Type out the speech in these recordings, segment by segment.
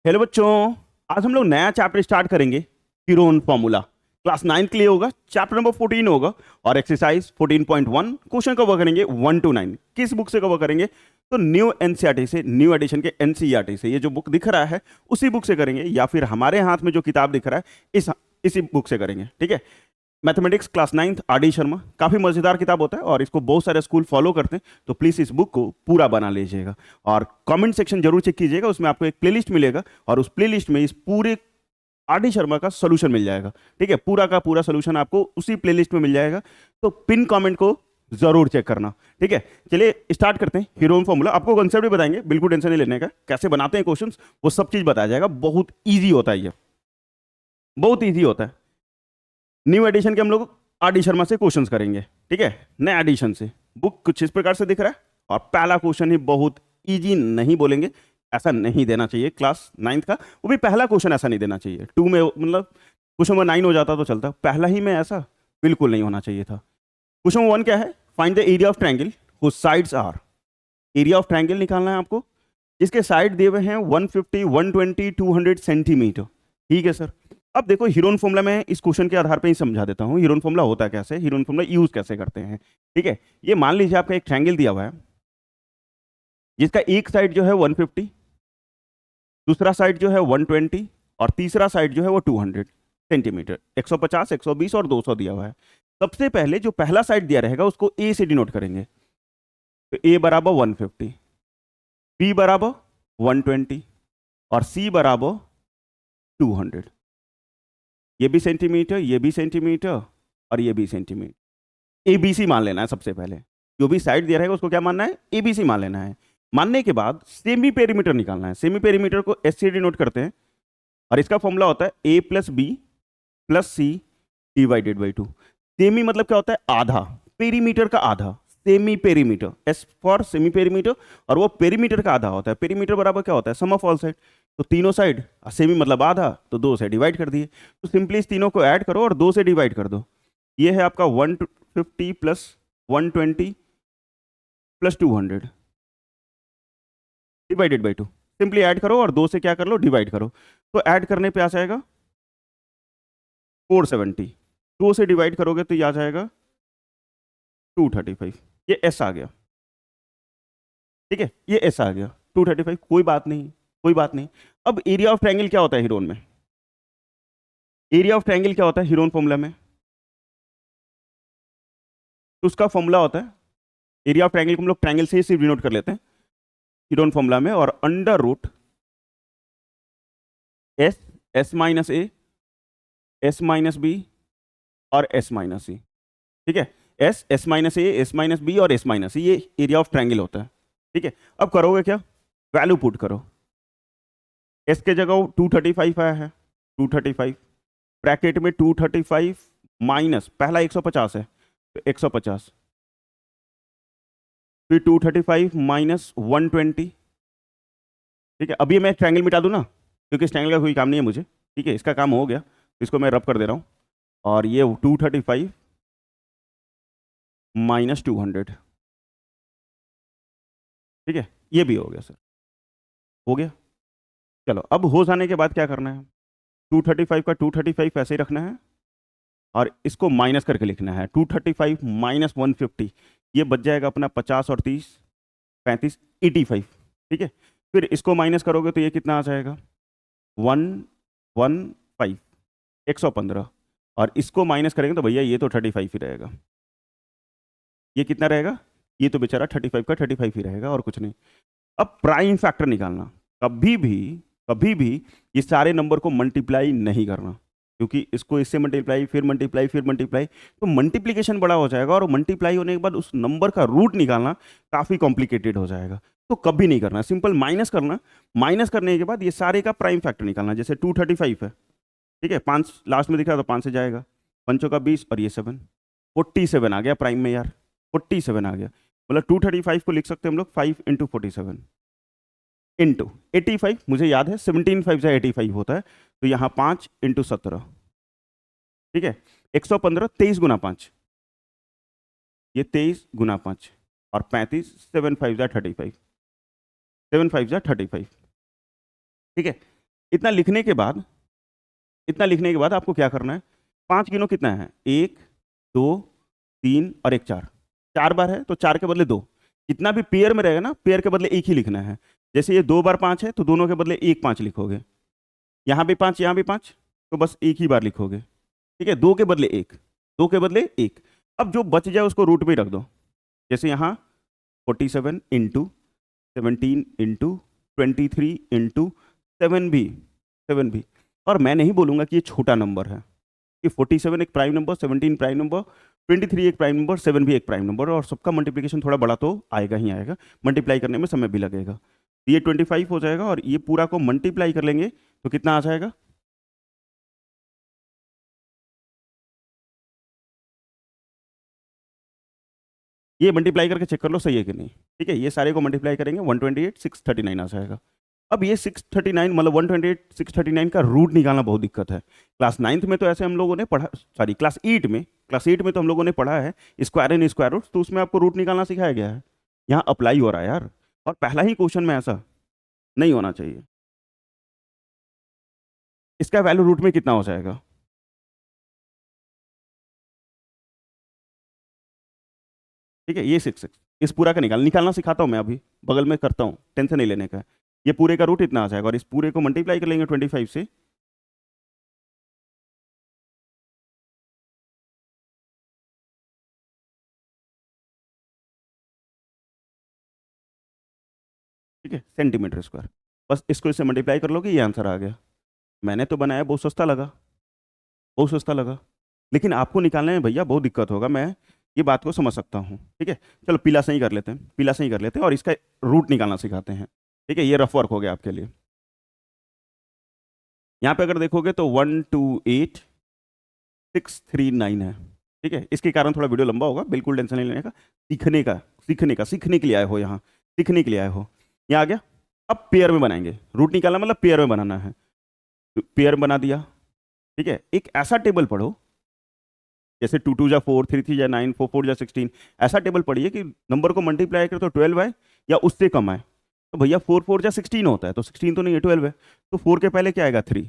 Hello बच्चों। आज हम लोग नया चैप्टर स्टार्ट करेंगे, हीरोन फॉर्मूला। क्लास 9 के लिए होगा, चैप्टर नंबर 14 होगा। और एक्सरसाइज 14.1 क्वेश्चन कवर करेंगे 1 to 9। किस बुक से कवर करेंगे? तो न्यू एनसीईआरटी से, न्यू एडिशन के एनसीईआरटी से। ये जो बुक दिख रहा है उसी बुक से करेंगे, या फिर हमारे हाथ में जो किताब दिख रहा है इसी बुक से करेंगे। ठीक है। Mathematics class 9th R D Sharma, काफ़ी मज़ेदार किताब होता है और इसको बहुत सारे स्कूल फॉलो करते हैं। तो प्लीज़ इस बुक को पूरा बना लीजिएगा और कमेंट सेक्शन जरूर चेक कीजिएगा, उसमें आपको एक प्लेलिस्ट मिलेगा और उस प्लेलिस्ट में इस पूरे आर डी शर्मा का सोल्यूशन मिल जाएगा। ठीक है, पूरा का पूरा सोल्यूशन आपको उसी प्लेलिस्ट में मिल जाएगा। तो पिन कमेंट को जरूर चेक करना। ठीक है, चलिए स्टार्ट करते हैं। हीरोन फॉर्मूला आपको कंसेप्ट भी बताएंगे, बिल्कुल टेंशन नहीं लेने का। कैसे बनाते हैं क्वेश्चंस वो सब चीज़ बताया जाएगा। बहुत ईजी होता है ये, बहुत ईजी होता है। न्यू एडिशन के हम लोग आर डी शर्मा से क्वेश्चंस करेंगे। ठीक है, नए एडिशन से। बुक कुछ इस प्रकार से दिख रहा है और पहला क्वेश्चन ही बहुत इजी नहीं बोलेंगे, ऐसा नहीं देना चाहिए। क्लास 9th का वो भी पहला क्वेश्चन ऐसा नहीं देना चाहिए। 2 में मतलब क्वेश्चन नंबर 9 हो जाता तो चलता, पहला ही में ऐसा बिल्कुल नहीं होना चाहिए था। क्वेश्चन 1 क्या है? Find the area of triangle whose sides are. Area of triangle निकालना है आपको, इसके साइड दिए हुए हैं 150, 120, 200 सेंटीमीटर। ठीक है सर। अब देखो हीरोन फॉर्मूला में इस क्वेश्चन के आधार पे ही समझा देता हूँ। हीरोन फॉर्मूला होता कैसे, हीरोन फॉर्मूला यूज कैसे करते हैं। ठीक है, ये मान लीजिए आपका एक ट्रायंगल दिया हुआ है जिसका एक साइड जो है 150, दूसरा साइड जो है 120 और तीसरा साइड जो है वो 200 सेंटीमीटर। 150, 120 और 200 दिया हुआ है। सबसे पहले जो पहला साइड दिया रहेगा उसको ए से डिनोट करेंगे। तो ए बराबर 150, बी बराबर 120 और सी बराबर 200। ये भी सेंटीमीटर, ये भी सेंटीमीटर और ये भी सेंटीमीटर। एबीसी मान लेना है सबसे पहले। जो भी साइड दिया रहेगा उसको क्या मानना है? एबीसी मान लेना है। मानने के बाद सेमी पेरीमीटर निकालना है। सेमी पेरीमीटर को एस से डिनोट करते हैं और इसका फॉर्मूला होता है A plus B plus C divided by 2। Semi मतलब क्या होता है? आधा। पेरीमीटर का आधा, semi perimeter. S for semi perimeter, और वो पेरीमीटर का आधा होता है। पेरीमीटर बराबर क्या होता है? Sum of all side. तो तीनों साइड, सेमी मतलब आधा, तो 2 से डिवाइड कर दिए। तो सिंपली इस तीनों को ऐड करो और 2 से डिवाइड कर दो। ये है आपका 150 plus 120 plus 200 divided by 2। Simply add करो और 2 से क्या कर लो? डिवाइड करो। तो ऐड करने पे आ जाएगा 470। 2 से डिवाइड करोगे तो ये आ जाएगा 235। ये एस आ गया। ठीक है, ये एस आ गया 235। कोई बात नहीं, कोई बात नहीं। अब एरिया ऑफ ट्रायंगल क्या होता है हीरोन में? एरिया ऑफ ट्रायंगल क्या होता है हीरोन फॉर्मूला में? तो उसका फॉर्मूला होता है, एरिया ऑफ ट्रायंगल को हम लोग ट्रायंगल से ही सिर्फ डिनोट कर लेते हैं हीरोन फॉर्मूला में। और under root S, S minus A, S minus B और एस माइनस सी। ठीक है, S, S minus A, S minus B और एस माइनस सी, ये एरिया ऑफ ट्रायंगल होता है। ठीक है, अब करोगे क्या? वैल्यू पुट करो। एस के जगह 235 आया है, 235 ब्रैकेट में 235 माइनस पहला 150 है तो 150, फिर 235 माइनस 120। ठीक है, अभी मैं ट्रायंगल मिटा दूं ना, क्योंकि इस ट्रायंगल का कोई काम नहीं है मुझे। ठीक है, इसका काम हो गया, इसको मैं रब कर दे रहा हूँ। और ये 235 माइनस 200। ठीक है, ये भी हो गया सर, हो गया। चलो, अब हो जाने के बाद क्या करना है? 235 का 235 ऐसे ही रखना है और इसको माइनस करके लिखना है। 235 माइनस 150, ये बच जाएगा अपना 50 और 30, 35, 85। ठीक है, फिर इसको माइनस करोगे तो ये कितना आ जाएगा? 115, 115। और इसको माइनस करेंगे तो भैया ये तो 35 ही रहेगा। ये कितना रहेगा? ये तो बेचारा 35 का 35 ही रहेगा और कुछ नहीं। अब प्राइम फैक्टर निकालना। कभी भी, कभी भी ये सारे नंबर को मल्टीप्लाई नहीं करना, क्योंकि इसको इससे मल्टीप्लाई, फिर मल्टीप्लाई, फिर मल्टीप्लाई, तो मल्टीप्लीकेशन बड़ा हो जाएगा और मल्टीप्लाई होने के बाद उस नंबर का रूट निकालना काफ़ी कॉम्प्लिकेटेड हो जाएगा। तो कभी नहीं करना, सिंपल माइनस करना। माइनस करने के बाद ये सारे का प्राइम फैक्टर निकालना। जैसे 235 है, ठीक है, 5 लास्ट में दिख रहा है तो 5 से जाएगा, पंचों का 20 और ये 7, 47 आ गया प्राइम में यार, 47 आ गया। मतलब 235 को लिख सकते हैं हम लोग 5 इंटू 47 इंटू 85। मुझे याद है 17 5 से 85 होता है, तो यहाँ 5 इंटू 17। ठीक है, 115, 23 गुना 5, ये 23 गुना 5 और 35, 7 5 जा 35, 7 5 जा 35। ठीक है, इतना लिखने के बाद, इतना लिखने के बाद आपको क्या करना है, 5 गिनो कितना है, 1 2 3 और एक 4, 4 बार है तो 4 के बदले 2। कितना भी पेयर में रहेगा ना, पेयर के बदले एक ही लिखना है। जैसे ये 2 बार 5 है तो दोनों के बदले एक 5 लिखोगे, यहाँ भी 5 यहाँ भी 5, तो बस एक ही बार लिखोगे। ठीक है, 2 के बदले एक, 2 के बदले एक। अब जो बच जाए उसको रूट में रख दो। जैसे यहाँ 47 इंटू 17 इंटू 23 इंटू 7 भी। और मैं नहीं बोलूंगा कि ये छोटा नंबर है, कि 47 एक प्राइम नंबर, 17 प्राइम नंबर, 23 एक प्राइम नंबर, 7 भी एक प्राइम नंबर, और सबका मल्टीप्लिकेशन थोड़ा बड़ा तो आएगा ही आएगा, मल्टीप्लाई करने में समय भी लगेगा। ये 25 हो जाएगा और ये पूरा को मल्टीप्लाई कर लेंगे तो कितना आ जाएगा, ये मल्टीप्लाई करके चेक कर लो सही है कि नहीं। ठीक है, ये सारे को मल्टीप्लाई करेंगे 128 639 आ जाएगा। अब ये 639 मतलब 128 639 का रूट निकालना बहुत दिक्कत है। क्लास 9th में तो ऐसे हम लोगों ने पढ़ा, सॉरी क्लास 8 में तो हम लोगों ने पढ़ा है स्क्वायर एंड स्क्वायर रूट, तो उसमें आपको रूट निकालना सिखाया गया है। यहाँ अप्लाई हो रहा है यार, और पहला ही क्वेश्चन में ऐसा नहीं होना चाहिए। इसका वैल्यू रूट में कितना हो जाएगा, ठीक है, ये 6 इस पूरा का निकालना सिखाता हूँ मैं, अभी बगल में करता हूँ, टेंशन नहीं लेने का है। ये पूरे का रूट इतना आ जाएगा और इस पूरे को मल्टीप्लाई कर लेंगे 25 से, ठीक है, सेंटीमीटर स्क्वायर। बस इसको इससे मल्टीप्लाई कर लोगे, ये आंसर आ गया। मैंने तो बनाया, बहुत सस्ता लगा, बहुत सस्ता लगा, लेकिन आपको निकालने में भैया बहुत दिक्कत होगा, मैं ये बात को समझ सकता हूँ। ठीक है, चलो पीला सही कर लेते हैं, पीला सही कर लेते हैं और इसका रूट निकालना सिखाते हैं। ठीक है, ये रफ वर्क हो गया आपके लिए। यहाँ पे अगर देखोगे तो 128639 है। ठीक है, इसके कारण थोड़ा वीडियो लंबा होगा, बिल्कुल टेंशन नहीं लेने का, सीखने के लिए आए हो, यहाँ सीखने के लिए आए हो। यहाँ आ गया। अब पेयर में बनाएंगे, रूट निकालना मतलब पेयर में बनाना है, तो पेयर बना दिया। ठीक है, एक ऐसा टेबल पढ़ो जैसे 2 2 जा 4, 3 3 जा 9, 4 4 जा 16, ऐसा टेबल पढ़िए कि नंबर को मल्टीप्लाई करो तो 12 आए या उससे कम आए। तो भैया 4 4 जा 16 होता है, तो 16 तो नहीं है, 12 है, तो 4 के पहले क्या आएगा 3,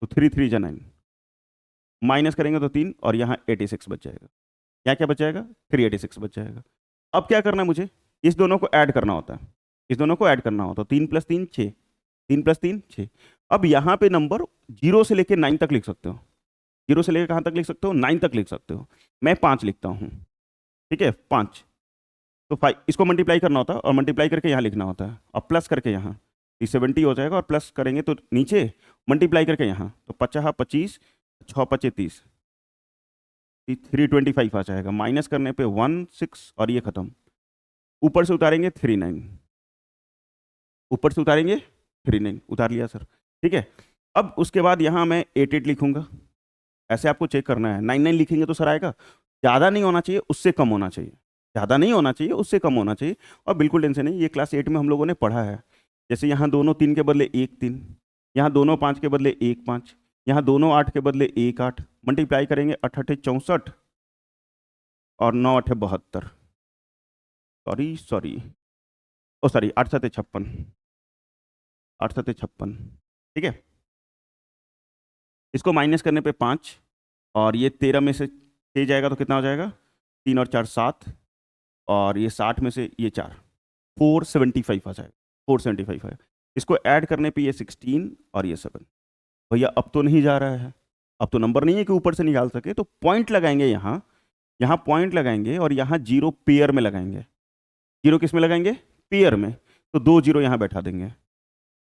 तो 3 3 जा 9, माइनस करेंगे तो 3 और यहाँ 86 बच जाएगा। यहाँ क्या बच जाएगा, 386 बच जाएगा। अब क्या करना है मुझे, इस दोनों को ऐड करना होता है, इस दोनों को ऐड करना होता है, 3 + 3 6, 3 + 3 6। अब यहाँ पे नंबर 0 से लेकर 9 तक लिख सकते हो, 0 से लेकर कहाँ तक लिख सकते हो, 9 तक लिख सकते हो। मैं 5 लिखता हूँ। ठीक है, 5, तो 5 इसको मल्टीप्लाई करना होता है और मल्टीप्लाई करके यहाँ लिखना होता है, और प्लस करके यहाँ 70 हो जाएगा, और प्लस करेंगे तो नीचे मल्टीप्लाई करके यहाँ, तो 50 25 6 5 30, 325 आ जाएगा। माइनस करने पे 1 6 और ये खत्म, ऊपर से उतारेंगे 39, ऊपर से उतारेंगे 39, उतार लिया सर। ठीक है, अब उसके बाद यहाँ मैं 88 लिखूंगा, ऐसे आपको चेक करना है। 99 लिखेंगे तो सर आएगा, ज़्यादा नहीं होना चाहिए, उससे कम होना चाहिए, ज़्यादा नहीं होना चाहिए, उससे कम होना चाहिए। और बिल्कुल टेंशन नहीं, ये क्लास 8 में हम लोगों ने पढ़ा है। जैसे यहाँ दोनों 3 के बदले 1 3, यहाँ दोनों 5 के बदले 1 5, यहाँ दोनों 8 के बदले 1 8, मल्टीप्लाई करेंगे 8 8 64 और 9 8 72, सॉरी ओ सॉरी 8 7 56, 8 7 56। ठीक है, इसको माइनस करने पे 5, और ये 13 में से 6 जाएगा तो कितना हो जाएगा, 3 और 4 7, और ये 60 में से ये 4, 475 आ जाएगा, 475 है। इसको ऐड करने पे ये 16 और ये 7। भैया अब तो नहीं जा रहा है, अब तो नंबर नहीं है कि ऊपर से निकाल सके, तो पॉइंट लगाएंगे यहाँ, यहाँ पॉइंट लगाएंगे और यहाँ 0 पेयर में लगाएंगे। 0 किस में लगाएंगे, पेयर में, तो 2 0 यहाँ बैठा देंगे।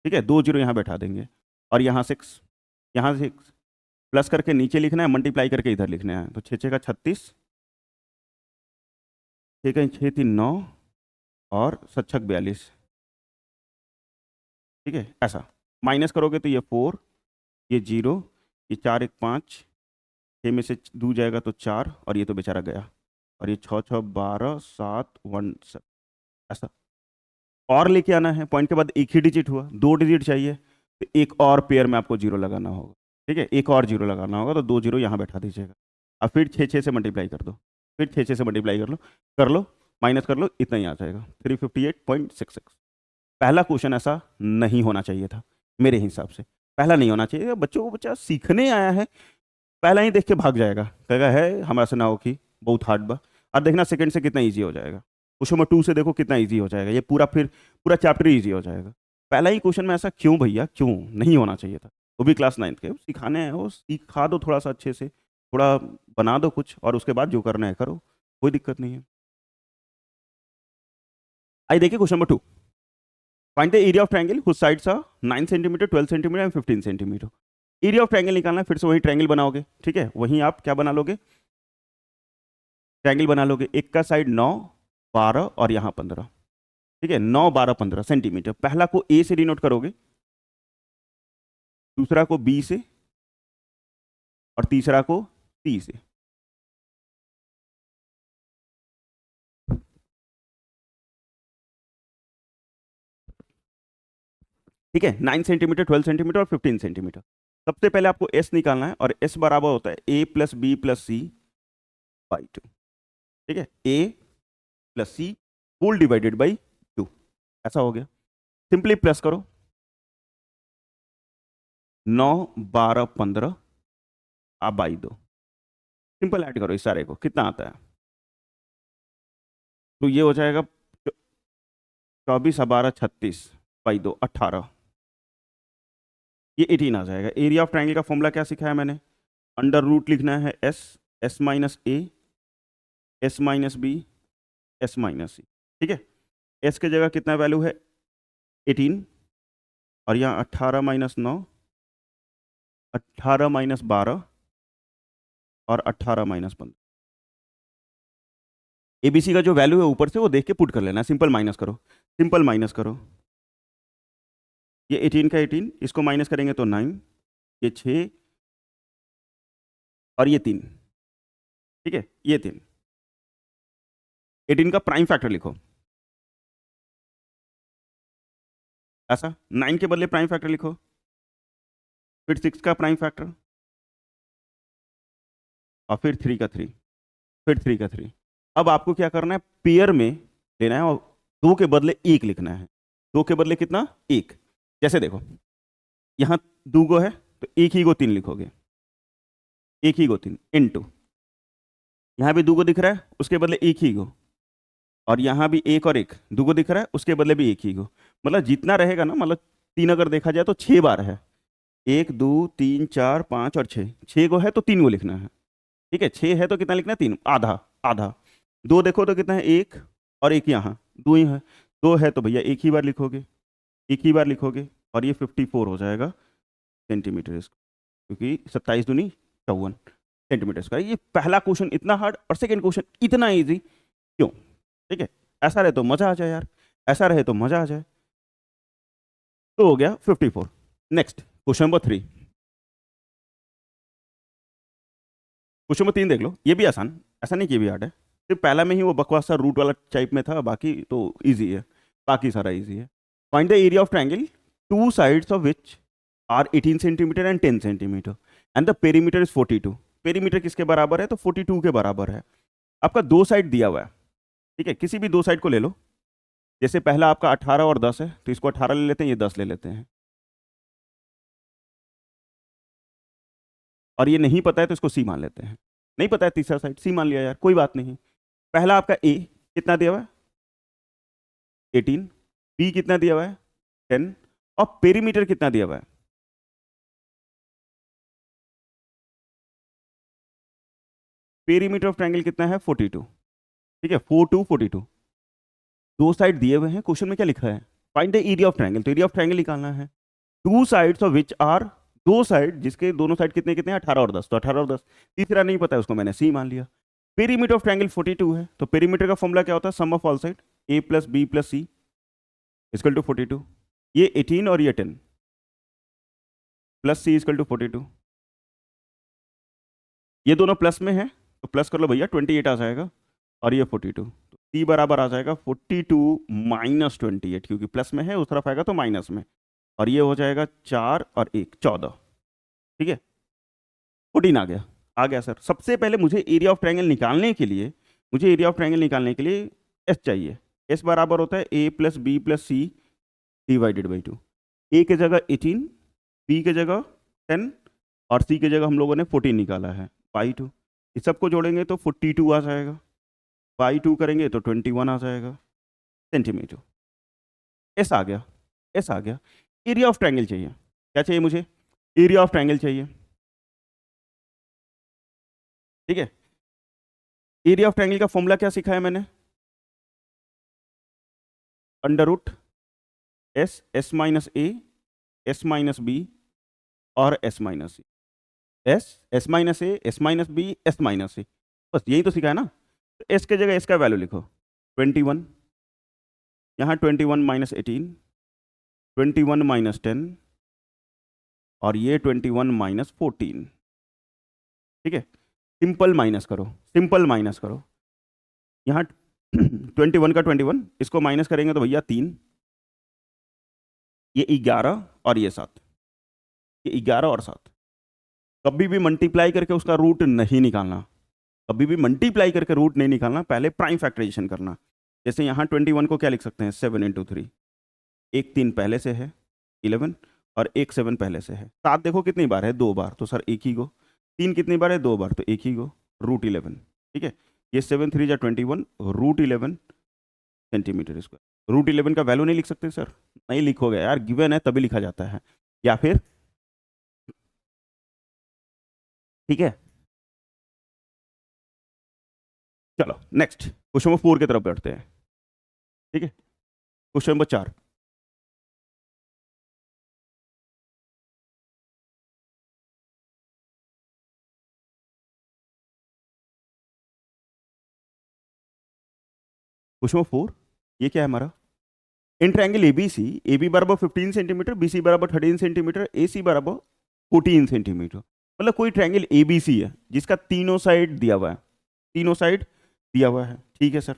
ठीक है, 2 0 यहाँ बैठा देंगे, और यहाँ 6, यहाँ 6 प्लस करके नीचे लिखना है, मल्टीप्लाई करके इधर लिखना है, तो 6 6 का 36, 6 का 6 3 9 और 7 6 42। ठीक है, ऐसा माइनस करोगे तो ये 4, ये 0, ये 4 1 5, 6 में से 2 जाएगा तो 4, और ये तो बेचारा गया, और ये 6 6 12 7 1 7, ऐसा। और लेके आना है, पॉइंट के बाद एक ही डिजिट हुआ, 2 डिजिट चाहिए, तो एक और पेयर में आपको 0 लगाना होगा। ठीक है, एक और 0 लगाना होगा, तो 2 0 यहाँ बैठा दीजिएगा। अब फिर 6 6 से मल्टीप्लाई कर दो, फिर 6 6 से मल्टीप्लाई कर लो, माइनस कर लो, इतना ही आ जाएगा, 358.66। पहला क्वेश्चन ऐसा नहीं होना चाहिए था मेरे हिसाब से। पहला नहीं होना चाहिए। बच्चों को बच्चा सीखने आया है, पहला ही देख के भाग जाएगा, कहेगा है हमारे से ना हो कि बहुत हार्ड बा। और देखना सेकंड से कितना इजी हो जाएगा, क्वेश्चन नंबर 2 से देखो कितना इजी हो जाएगा, ये पूरा फिर पूरा चैप्टर ही इजी हो जाएगा। पहला ही क्वेश्चन में ऐसा क्यों भैया, क्यों नहीं होना चाहिए था? वो भी क्लास 9 के, सिखाने हैं वो, सिखा दो थोड़ा सा अच्छे से, थोड़ा बना दो कुछ, और उसके बाद जो करना है करो, कोई दिक्कत नहीं है। आइए देखिए question number 2। Find the area of triangle whose sides are 9 centimetre, 12 centimetre and 15 centimetre. Area of triangle निकालना है, फिर से वही ट्रायंगल बनाओगे, ठीक है, वहीं आप क्या बना लोगे, ट्रायंगल बना लोगे। एक का साइड 9, 12 और यहाँ 15, ठीक है, 9, 12, 15 सेंटीमीटर। पहला को ए से डिनोट करोगे, दूसरा को बी से, और तीसरा को सी से। ठीक है, 9 सेंटीमीटर, 12 सेंटीमीटर और 15 सेंटीमीटर। सबसे पहले आपको एस निकालना है, और एस बराबर होता है A plus B plus C by 2। ठीक है, A plus C whole divided by 2, ऐसा हो गया। सिंपली प्लस करो, 9, 12, 15 आप बाई 2, सिंपल ऐड करो इस सारे को, कितना आता है? तो ये हो जाएगा 24, 12, 36 बाई 2, 18, ये 18 आ जाएगा। एरिया ऑफ ट्रायंगल का फॉर्मूला क्या सिखाया मैंने? अंडर रूट लिखना है S, S minus A, S minus B, S minus C. ठीक है, एस के जगह कितना वैल्यू है? 18, और यहाँ 18 माइनस 9, 18 माइनस 12 और 18 माइनस 15। एबीसी का जो वैल्यू है ऊपर से वो देख के पुट कर लेना है, सिंपल माइनस करो, सिंपल माइनस करो। ये 18 का 18, इसको माइनस करेंगे तो 9, ये 6 और ये 3। ठीक है, ये 3। 18 का प्राइम फैक्टर लिखो, ऐसा 9 के बदले प्राइम फैक्टर लिखो, फिर 6 का प्राइम फैक्टर, और फिर 3 का 3, फिर 3 का 3। अब आपको क्या करना है, पेयर में लेना है, और 2 के बदले 1 लिखना है। 2 के बदले कितना? 1। जैसे देखो यहाँ 2 गो है, तो एक ही गो 3 लिखोगे, एक ही गो 3 इनटू, यहाँ भी 2 गो दिख रहा है, उसके बदले एक ही गो, और यहाँ भी 1 और 1 2 गो दिख रहा है, उसके बदले भी एक ही गो। मतलब जितना रहेगा ना, मतलब 3 अगर देखा जाए तो 6 बार है, 1, 2, 3, 4, 5 और 6, 6 गो है तो 3 गो लिखना है। ठीक है, 6 है तो कितना लिखना है? 3, आधा आधा। 2 देखो तो कितना है? 1 और 1 यहाँ 2 ही है, 2 है तो भैया एक ही बार लिखोगे, एक ही बार लिखोगे, और ये 54 हो जाएगा सेंटीमीटर इसको, क्योंकि 27 दूनी 54 सेंटीमीटर का। ये पहला क्वेश्चन इतना हार्ड और सेकंड क्वेश्चन इतना इजी क्यों? ठीक है, ऐसा रहे तो मजा आ जाए यार, ऐसा रहे तो मजा आ जाए। तो हो गया 54। Next question number 3। Question number 3 देख लो, ये भी आसान, ऐसा नहीं कि ये भी हार्ड है, सिर्फ पहला में ही वो बकवास सा रूट वाला टाइप में था, बाकी तो इजी है, बाकी सारा इजी है। Find the area of triangle two sides of which are 18 centimetre and 10 centimetre and the perimeter is 42। Perimeter किसके बराबर है? तो 42 के बराबर है। आपका 2 साइड दिया हुआ है, ठीक है, किसी भी 2 साइड को ले लो। जैसे पहला आपका 18 और 10 है, तो इसको 18 ले लेते हैं, ये 10 ले लेते हैं, और ये नहीं पता है तो इसको सी मान लेते हैं। नहीं पता है तीसरा साइड, सी मान लिया यार, कोई बात नहीं। पहला आपका ए कितना दिया हुआ है? 18। बी कितना दिया हुआ है? 10। और पेरीमीटर कितना दिया हुआ है? पेरीमीटर ऑफ ट्रायंगल कितना है? 42। ठीक है, 4 2 42। 2 साइड दिए हुए हैं, क्वेश्चन में क्या लिखा है? Find the area of triangle, तो एरिया ऑफ ट्रायंगल निकालना है। Two sides of which are, 2 side जिसके दोनों साइड कितने कितने हैं? 18 और 10, तो 18 और 10। तीसरा नहीं पता है, उसको मैंने सी मान लिया। पेरीमीटर ऑफ ट्रायंगल 42 है, तो पेरीमीटर का फॉर्मूला क्या होता है? Sum of all side A plus B plus C equal to 42। ये 18 और ये 10 प्लस सी इक्वल टू 42, ये दोनों प्लस में है तो प्लस कर लो भैया, 28 आ जाएगा, और ये 42, तो सी बराबर आ जाएगा 42 माइनस 28, क्योंकि प्लस में है उस तरफ आएगा तो माइनस में, और ये हो जाएगा 4 और 1 14। ठीक है, 14 आ गया। आ गया सर। सबसे पहले मुझे एरिया ऑफ ट्रायंगल निकालने के लिए, मुझे एरिया ऑफ ट्रायंगल निकालने के लिए एस चाहिए। एस बराबर होता है A plus B plus C divided by 2। A की जगह 18, बी की जगह 10 और सी की जगह हम लोगों ने 14 निकाला है बाई 2। इस सबको जोड़ेंगे तो 42 आ जाएगा, बाई 2 करेंगे तो 21 आ जाएगा सेंटीमीटर। एस आ गया, एस आ गया। एरिया ऑफ ट्रायंगल चाहिए, क्या चाहिए मुझे? एरिया ऑफ ट्रायंगल चाहिए, ठीक है। एरिया ऑफ ट्रायंगल का फॉर्मूला क्या सिखाया मैंने? Under root S, S minus A, S minus B और S minus C. S, S minus A, S minus B, S minus C, बस यही तो सिखाया ना। तो एस के जगह एस का वैल्यू लिखो 21, यहाँ 21 माइनस 18, 21 माइनस 10 और ये 21 माइनस 14, ठीक है। सिंपल माइनस करो, सिंपल माइनस करो। यहाँ 21 का 21, इसको माइनस करेंगे तो भैया 3, ये 11 और ये 7, ये 11 और 7। कभी भी मल्टीप्लाई करके उसका रूट नहीं निकालना, कभी भी मल्टीप्लाई करके रूट नहीं निकालना, पहले प्राइम फैक्टराइजेशन करना। जैसे यहाँ 21 को क्या लिख सकते हैं? 7 इंटू 3, एक 3 पहले से है 11 और एक 7 पहले से है। 7 देखो कितनी बार है? 2 बार, तो सर एक ही गो। 3 कितनी बार है? 2 बार, तो एक ही गो, रूट 11, ठीक है। ये 7 3 जा 21, रूट 11 सेंटीमीटर स्क्वायर। रूट 11 का वैल्यू नहीं लिख सकते सर? नहीं लिखोगे यार, गिवन है तभी लिखा जाता है, या फिर, ठीक है। चलो नेक्स्ट क्वेश्चन नंबर 4 की तरफ बढ़ते हैं, ठीक है। क्वेश्चन नंबर 4, क्वेश्चन नंबर 4, ये क्या है हमारा? In triangle ABC, A B बराबर 15 सेंटीमीटर, बी सी बराबर 13 सेंटीमीटर, ए सी बराबर 14 सेंटीमीटर। मतलब कोई ट्रायंगल एबीसी है जिसका तीनों साइड दिया हुआ है, तीनों साइड दिया हुआ है, ठीक है सर।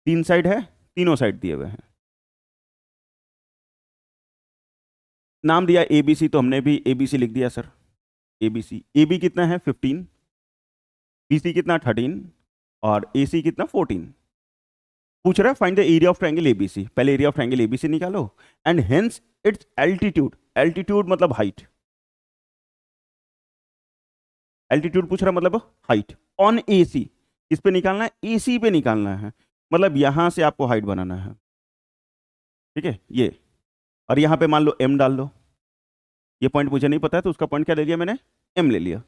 3 साइड है, तीनों साइड दिए हुए हैं। नाम दिया एबीसी तो हमने भी एबीसी लिख दिया सर। एबीसी, ए बी कितना है? 15, बी सी कितना? 13 और ए सी कितना? 14। पूछ रहा है find the area of triangle ABC. पहले एरिया ऑफ ट्रायंगल एबीसी निकालो and hence it's altitude. Altitude मतलब हाइट, एल्टीट्यूड पूछ रहा है मतलब हाइट ऑन एसी। किस पे निकालना है? एसी पे निकालना है, मतलब यहां से आपको हाइट बनाना है, ठीक है ये। और यहां पे मान लो एम डाल लो, ये पॉइंट मुझे नहीं पता है तो उसका पॉइंट क्या ले लिया मैंने? एम ले लिया।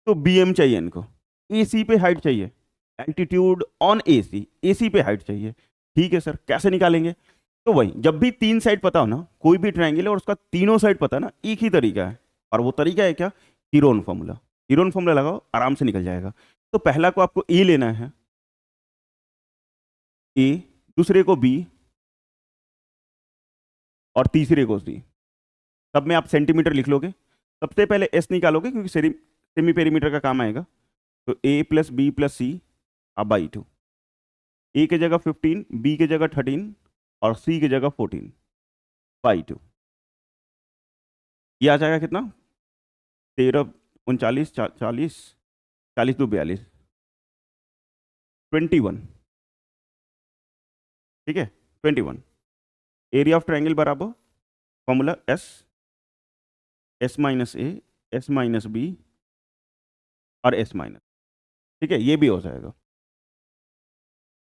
तो बी एम चाहिए इनको, एसी पे हाइट चाहिए, एल्टीट्यूड ऑन एसी, एसी पे हाइट चाहिए, ठीक है सर। कैसे निकालेंगे? तो वही, जब भी 3 साइड पता हो ना, कोई भी ट्रायंगल है और उसका तीनों साइड पता है ना, एक ही तरीका है, और वो तरीका है क्या? Heron formula. हीरोन फॉर्मूला लगाओ, आराम से निकल जाएगा। तो पहला को आपको ए लेना है, ए, दूसरे को बी और तीसरे को सी। सब में आप सेंटीमीटर लिख लोगे। सबसे पहले एस निकालोगे क्योंकि सेमी पेरीमीटर का काम आएगा। तो ए प्लस बी प्लस सी अब बाई 2। ए की जगह 15, बी की जगह 13 और सी की जगह 14 बाई 2। ये आ जाएगा कितना? 13 39 40 40 2 42 21, ठीक है 21। एरिया ऑफ ट्रायंगल बराबर formula S, S minus A, S minus B और एस माइनस, ठीक है। ये भी हो जाएगा,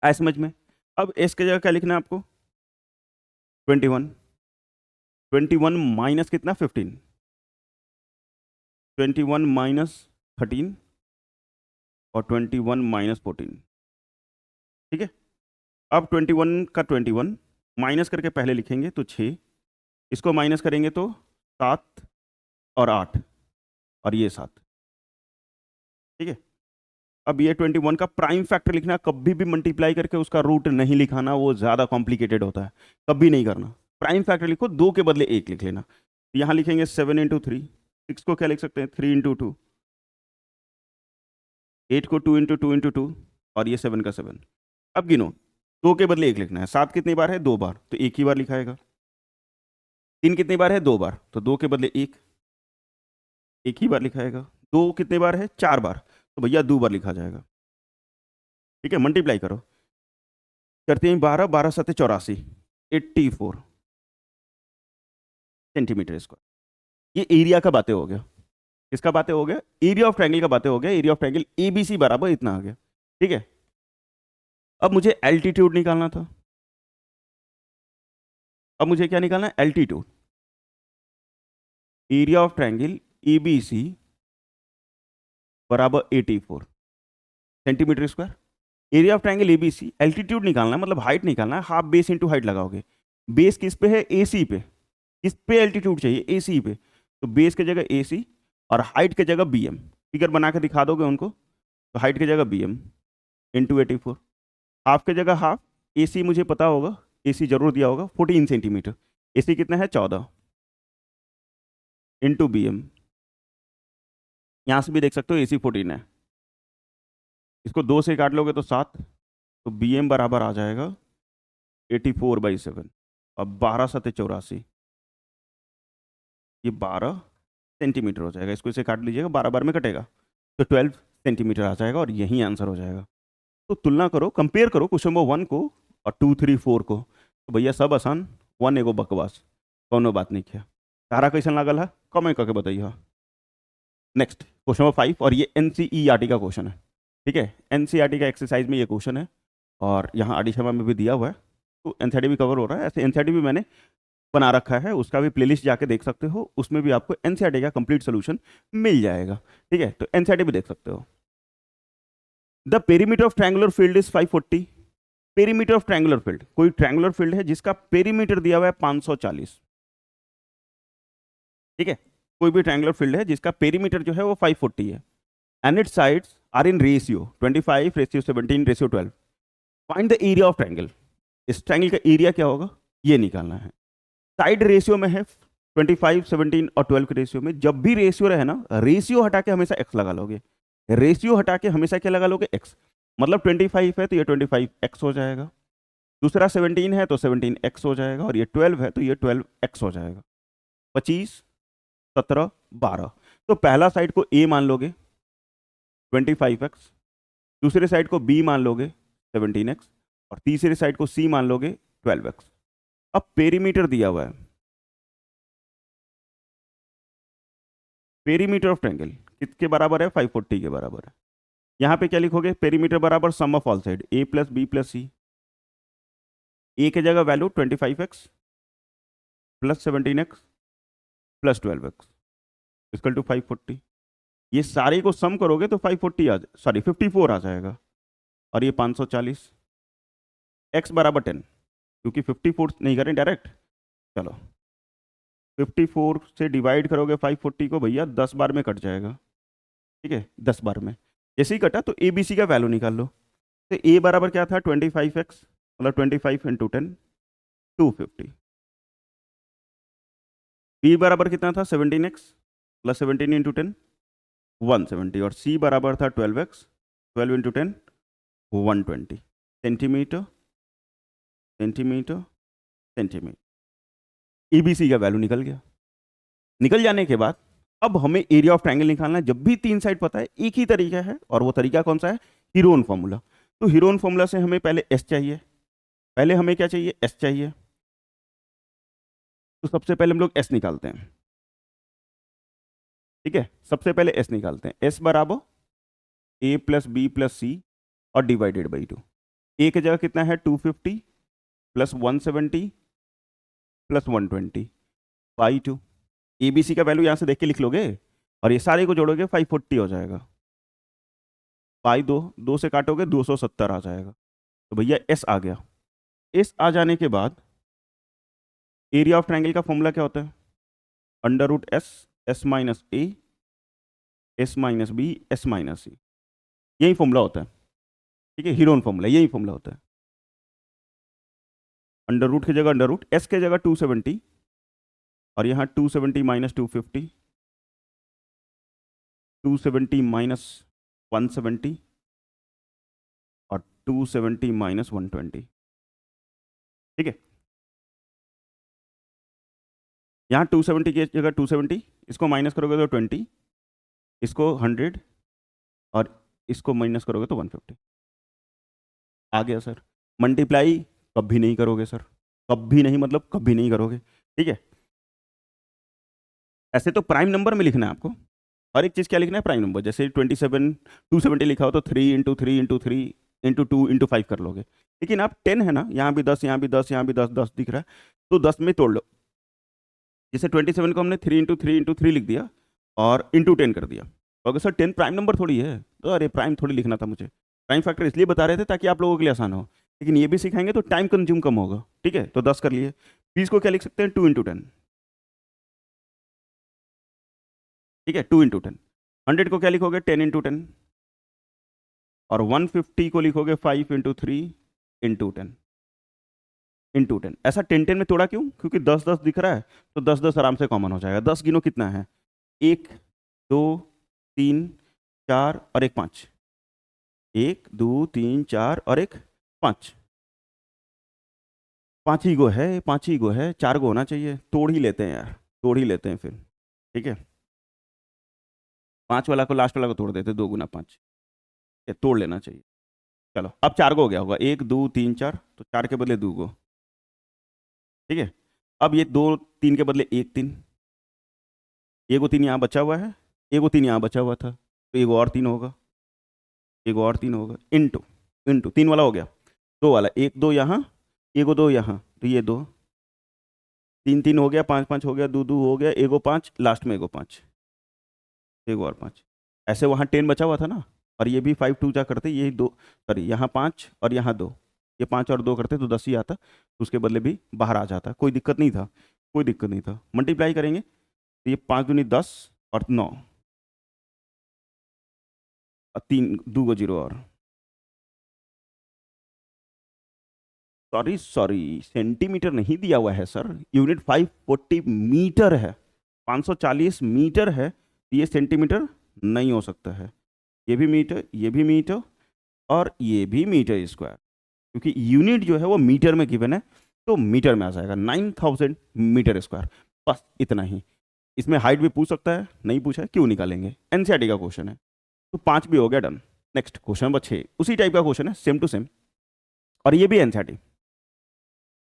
आया समझ में? अब एस की जगह क्या लिखना है आपको? 21, 21 माइनस कितना? 15, 21 माइनस 13 और 21 माइनस 14, ठीक है। अब 21 का 21 माइनस करके पहले लिखेंगे तो 6, इसको माइनस करेंगे तो 7 और 8 और ये 7, ठीक है। अब ये 21 का प्राइम फैक्टर लिखना है, कभी भी मल्टीप्लाई करके उसका रूट नहीं लिखाना, वो ज़्यादा कॉम्प्लिकेटेड होता है, कभी नहीं करना। प्राइम फैक्टर लिखो, 2 के बदले 1 लिख लेना। यहाँ लिखेंगे 7 इंटू 3, 6 को क्या लिख सकते हैं? 3 इंटू 2, 8 को 2 इंटू 2 इंटू 2 और ये 7 का 7। अब गिनो, 2 के बदले 1 लिखना है। 7 कितनी बार है? 2 बार, तो एक ही बार लिखाएगा। 3 कितनी बार है? 2 बार, तो 2 के बदले 1, एक ही बार लिखाएगा। 2 कितने बार है? 4 बार, तो भैया 2 बार लिखा जाएगा, ठीक है। मल्टीप्लाई करो, करते हैं 12, 12 7 84, 84 सेंटीमीटर स्क्वायर। ये एरिया का बातें हो गया। किसका बातें हो गया? एरिया ऑफ ट्रायंगल का बातें हो गया। एरिया ऑफ ट्रायंगल एबीसी बराबर इतना आ गया। ठीक है, अब मुझे एल्टीट्यूड निकालना था। अब मुझे क्या निकालना है? Altitude. Area of triangle ABC बराबर 84 centimetre square. Area of triangle ABC, altitude निकालना है, मतलब हाइट निकालना है। हाफ बेस इंटू हाइट लगाओगे। बेस किस पे है? एसी पे। किस पे एल्टीट्यूड चाहिए? एसी पे। तो बेस की जगह एसी और हाइट की जगह बीएम। फिगर बना के दिखा दोगे उनको, तो हाइट की जगह बीएम इंटू 84। हाफ की जगह हाफ। एसी मुझे पता होगा, एसी जरूर दिया होगा, 14 सेंटीमीटर। एसी कितना है? 14 इंटू बीएम। यहां से भी देख सकते हो एसी 14 है। इसको 2 से काट लोगे तो 7, तो बीएम बराबर आ जाएगा 84/7। अब 12 सत्ते 84, ये 12 सेंटीमीटर हो जाएगा। इसको इसे काट लीजिएगा, 12 बार में कटेगा, तो 12 सेंटीमीटर आ जाएगा और यही आंसर हो जाएगा। तो तुलना करो, कंपेयर करो क्वेश्चन नंबर 1 को और 2, 3, 4 को। तो भैया सब आसान, 1 एगो बकवास, कौनो बात नहीं किया। तारा कैसन लागल है कमेंट करके बताइए। नेक्स्ट क्वेश्चन नंबर 5, और ये एनसीईआरटी का क्वेश्चन है। ठीक है, एनसीईआरटी का एक्सरसाइज में ये क्वेश्चन है और यहाँ आरडी शर्मा में भी दिया हुआ है, तो एनसीईआरटी भी कवर हो रहा है। ऐसे एनसीईआरटी भी मैंने बना रखा है, उसका भी प्लेलिस्ट जाके देख सकते हो, उसमें भी आपको एनसीईआरटी का कंप्लीट सोल्यूशन मिल जाएगा। ठीक है, तो एनसीईआरटी भी देख सकते हो। The perimeter of triangular field is 540। Perimeter of triangular field, कोई ट्रायंगुलर फील्ड है जिसका पेरीमीटर दिया हुआ है 540। ठीक है, कोई भी ट्रायंगुलर फील्ड है जिसका पेरीमीटर जो है वो 540 है, and its sides are in ratio 25:17:12। Find the area of triangle. इस ट्रायंगल का एरिया क्या होगा ये निकालना है। साइड रेशियो में है 25, 17 और 12 के रेशियो में। जब भी रेशियो रहे ना, रेशियो हटा के हमेशा एक्स लगा लोगे। रेशियो हटा के हमेशा क्या लगा लोगे? एक्स। मतलब 25 है तो ये 25 एक्स हो जाएगा, दूसरा 17 है तो 17 एक्स हो जाएगा, और ये 12 है तो ये 12 एक्स हो जाएगा। 25, 17, 12। तो पहला साइड को ए मान लोगे 25x, दूसरे साइड को बी मान लोगे 17x, और तीसरे साइड को सी मान लोगे 12x। अब पेरीमीटर दिया हुआ है, पेरीमीटर ऑफ ट्रायंगल किसके बराबर है? 540 के बराबर है। यहां पे क्या लिखोगे? पेरीमीटर बराबर sum of all side A plus B plus C. A की जगह value 25x plus 17x plus 12x equal to 540। ये सारे को सम करोगे तो 540 सॉरी 54 आ जाएगा, और ये 540। x बराबर 10, क्योंकि 54 नहीं करें डायरेक्ट, चलो 54 से डिवाइड करोगे 540 को भैया 10 बार में कट जाएगा। ठीक है, 10 बार में जैसे ही कटा तो ए बी सी का वैल्यू निकाल लो। तो ए बराबर क्या था? 25x, मतलब 25 इंटू 10 250। बी बराबर कितना था? 17x प्लस 17 इंटू 10 170, और सी बराबर था 12x 12 into 10 120 centimetre centimetre centimetre. EBC का वैल्यू निकल गया। निकल जाने के बाद अब हमें एरिया ऑफ ट्रायंगल निकालना है। जब भी 3 साइड पता है, एक ही तरीका है, और वो तरीका कौन सा है? Heron formula. तो हीरोन फॉर्मूला से हमें पहले एस चाहिए। पहले हमें क्या चाहिए? एस चाहिए। तो सबसे पहले हम लोग एस निकालते हैं। ठीक है, सबसे पहले एस निकालते हैं। एस बराबर ए प्लस बी प्लस सी और डिवाइडेड बाई 2। ए की जगह कितना है? 250 plus 170 plus 120 by 2। A B C का वैल्यू यहाँ से देख के लिख लोगे, और ये सारे को जोड़ोगे 540 हो जाएगा। बाई 2, 2 से काटोगे 270 आ जाएगा। तो भैया एस आ गया। एस आ जाने के बाद एरिया ऑफ ट्रायंगल का फॉर्मूला क्या होता है? Under root S, S minus A, S minus B, S minus C. यही फॉर्मूला होता है। ठीक है, हीरोन फॉर्मूला, यही फॉर्मूला होता है। अंडर रूट की जगह अंडर रूट, एस की जगह 270, और यहाँ 270 माइनस 250, 270 माइनस 170 और 270 माइनस 120। ठीक है, यहाँ 270 की जगह 270, इसको माइनस करोगे तो 20, इसको 100 और इसको माइनस करोगे तो 150। आ गया सर। मल्टीप्लाई कभी नहीं करोगे सर, कभी नहीं, मतलब कभी नहीं करोगे। ठीक है, ऐसे तो प्राइम नंबर में लिखना है आपको, हर एक चीज़ क्या लिखना है, प्राइम नंबर। जैसे 270 लिखा हो तो 3 × 3 × 3 × 2 5 कर लोगे। लेकिन आप 10 है ना, यहाँ भी 10, यहाँ भी 10, यहाँ भी 10, 10 दिख रहा है, तो 10 में तोड़ लो। जैसे 27 को हमने 3 × 3 × 3 लिख दिया और ×10 कर दिया। तो अगर सर 10 प्राइम नंबर थोड़ी है, तो अरे प्राइम थोड़ी लिखना था मुझे। प्राइम फैक्टर इसलिए बता रहे थे ताकि आप लोगों के लिए आसान हो, लेकिन ये भी सिखाएंगे तो टाइम कंज्यूम कम होगा। ठीक है, तो 10 कर लिए। 20 को क्या लिख सकते हैं, 2 × 10। ठीक है, 2 × 10। 100 को क्या लिखोगे, 10 × 10। और 150 को लिखोगे 5 × 3 × 10 ऐसा 10 में तोड़ा क्यों, क्योंकि 10 10 दिख रहा है, तो 10 10 आराम से कॉमन हो जाएगा। 10 गिनो कितना है, 1 2 3 4 और एक 5। 1 2 3 4 और एक 5। 5 ही गो है, 5 ही गो है, 4 गो होना चाहिए। तोड़ ही लेते हैं यार, तोड़ ही लेते हैं फिर। ठीक है, 5 वाला को, लास्ट वाला को तोड़ देते, 2 × 5 तोड़ लेना चाहिए। चलो अब 4 गो हो गया होगा, 1 2 3 4, तो 4 के बदले 2 गो। ठीक है, अब ये 2 3 के बदले 1 3, एगो 3 यहाँ बचा हुआ है, एगो 3 यहाँ बचा हुआ था, तो एगो और 3 होगा, एगो और 3 होगा, इंटू इंटू 3 वाला हो गया, 2 वाला, 1 2 यहाँ, एगो 2 यहाँ, तो ये 2, 3 3 हो गया, 5 5 हो गया, 2 2 हो गया, एगो 5, लास्ट में एगो 5, एगो और 5। ऐसे वहाँ 10 बचा हुआ था ना, और ये भी 5 2 जा करते, ये 2, सॉरी यहाँ 5 और यहाँ 2, ये 5 और 2 करते तो 10 ही आता, तो उसके बदले भी बाहर आ जाता, कोई दिक्कत नहीं था, कोई दिक्कत नहीं था। मल्टीप्लाई करेंगे तो ये 5 दूनी 10 और 9 और 3 2 को 0 और, सॉरी सॉरी, सेंटीमीटर नहीं दिया हुआ है सर, यूनिट 540 मीटर है, 540 मीटर है, ये सेंटीमीटर नहीं हो सकता है। ये भी मीटर, ये भी मीटर, और ये भी मीटर स्क्वायर, क्योंकि यूनिट जो है वो मीटर में गिवन है, तो मीटर में आ जाएगा 9000 मीटर स्क्वायर। बस इतना ही। इसमें हाइट भी पूछ सकता है, नहीं पूछा है क्यों निकालेंगे, एनसीईआरटी का क्वेश्चन है। तो 5 भी हो गया, डन। नेक्स्ट क्वेश्चन नंबर 6, उसी टाइप का क्वेश्चन है, सेम टू सेम, और ये भी एनसीईआरटी,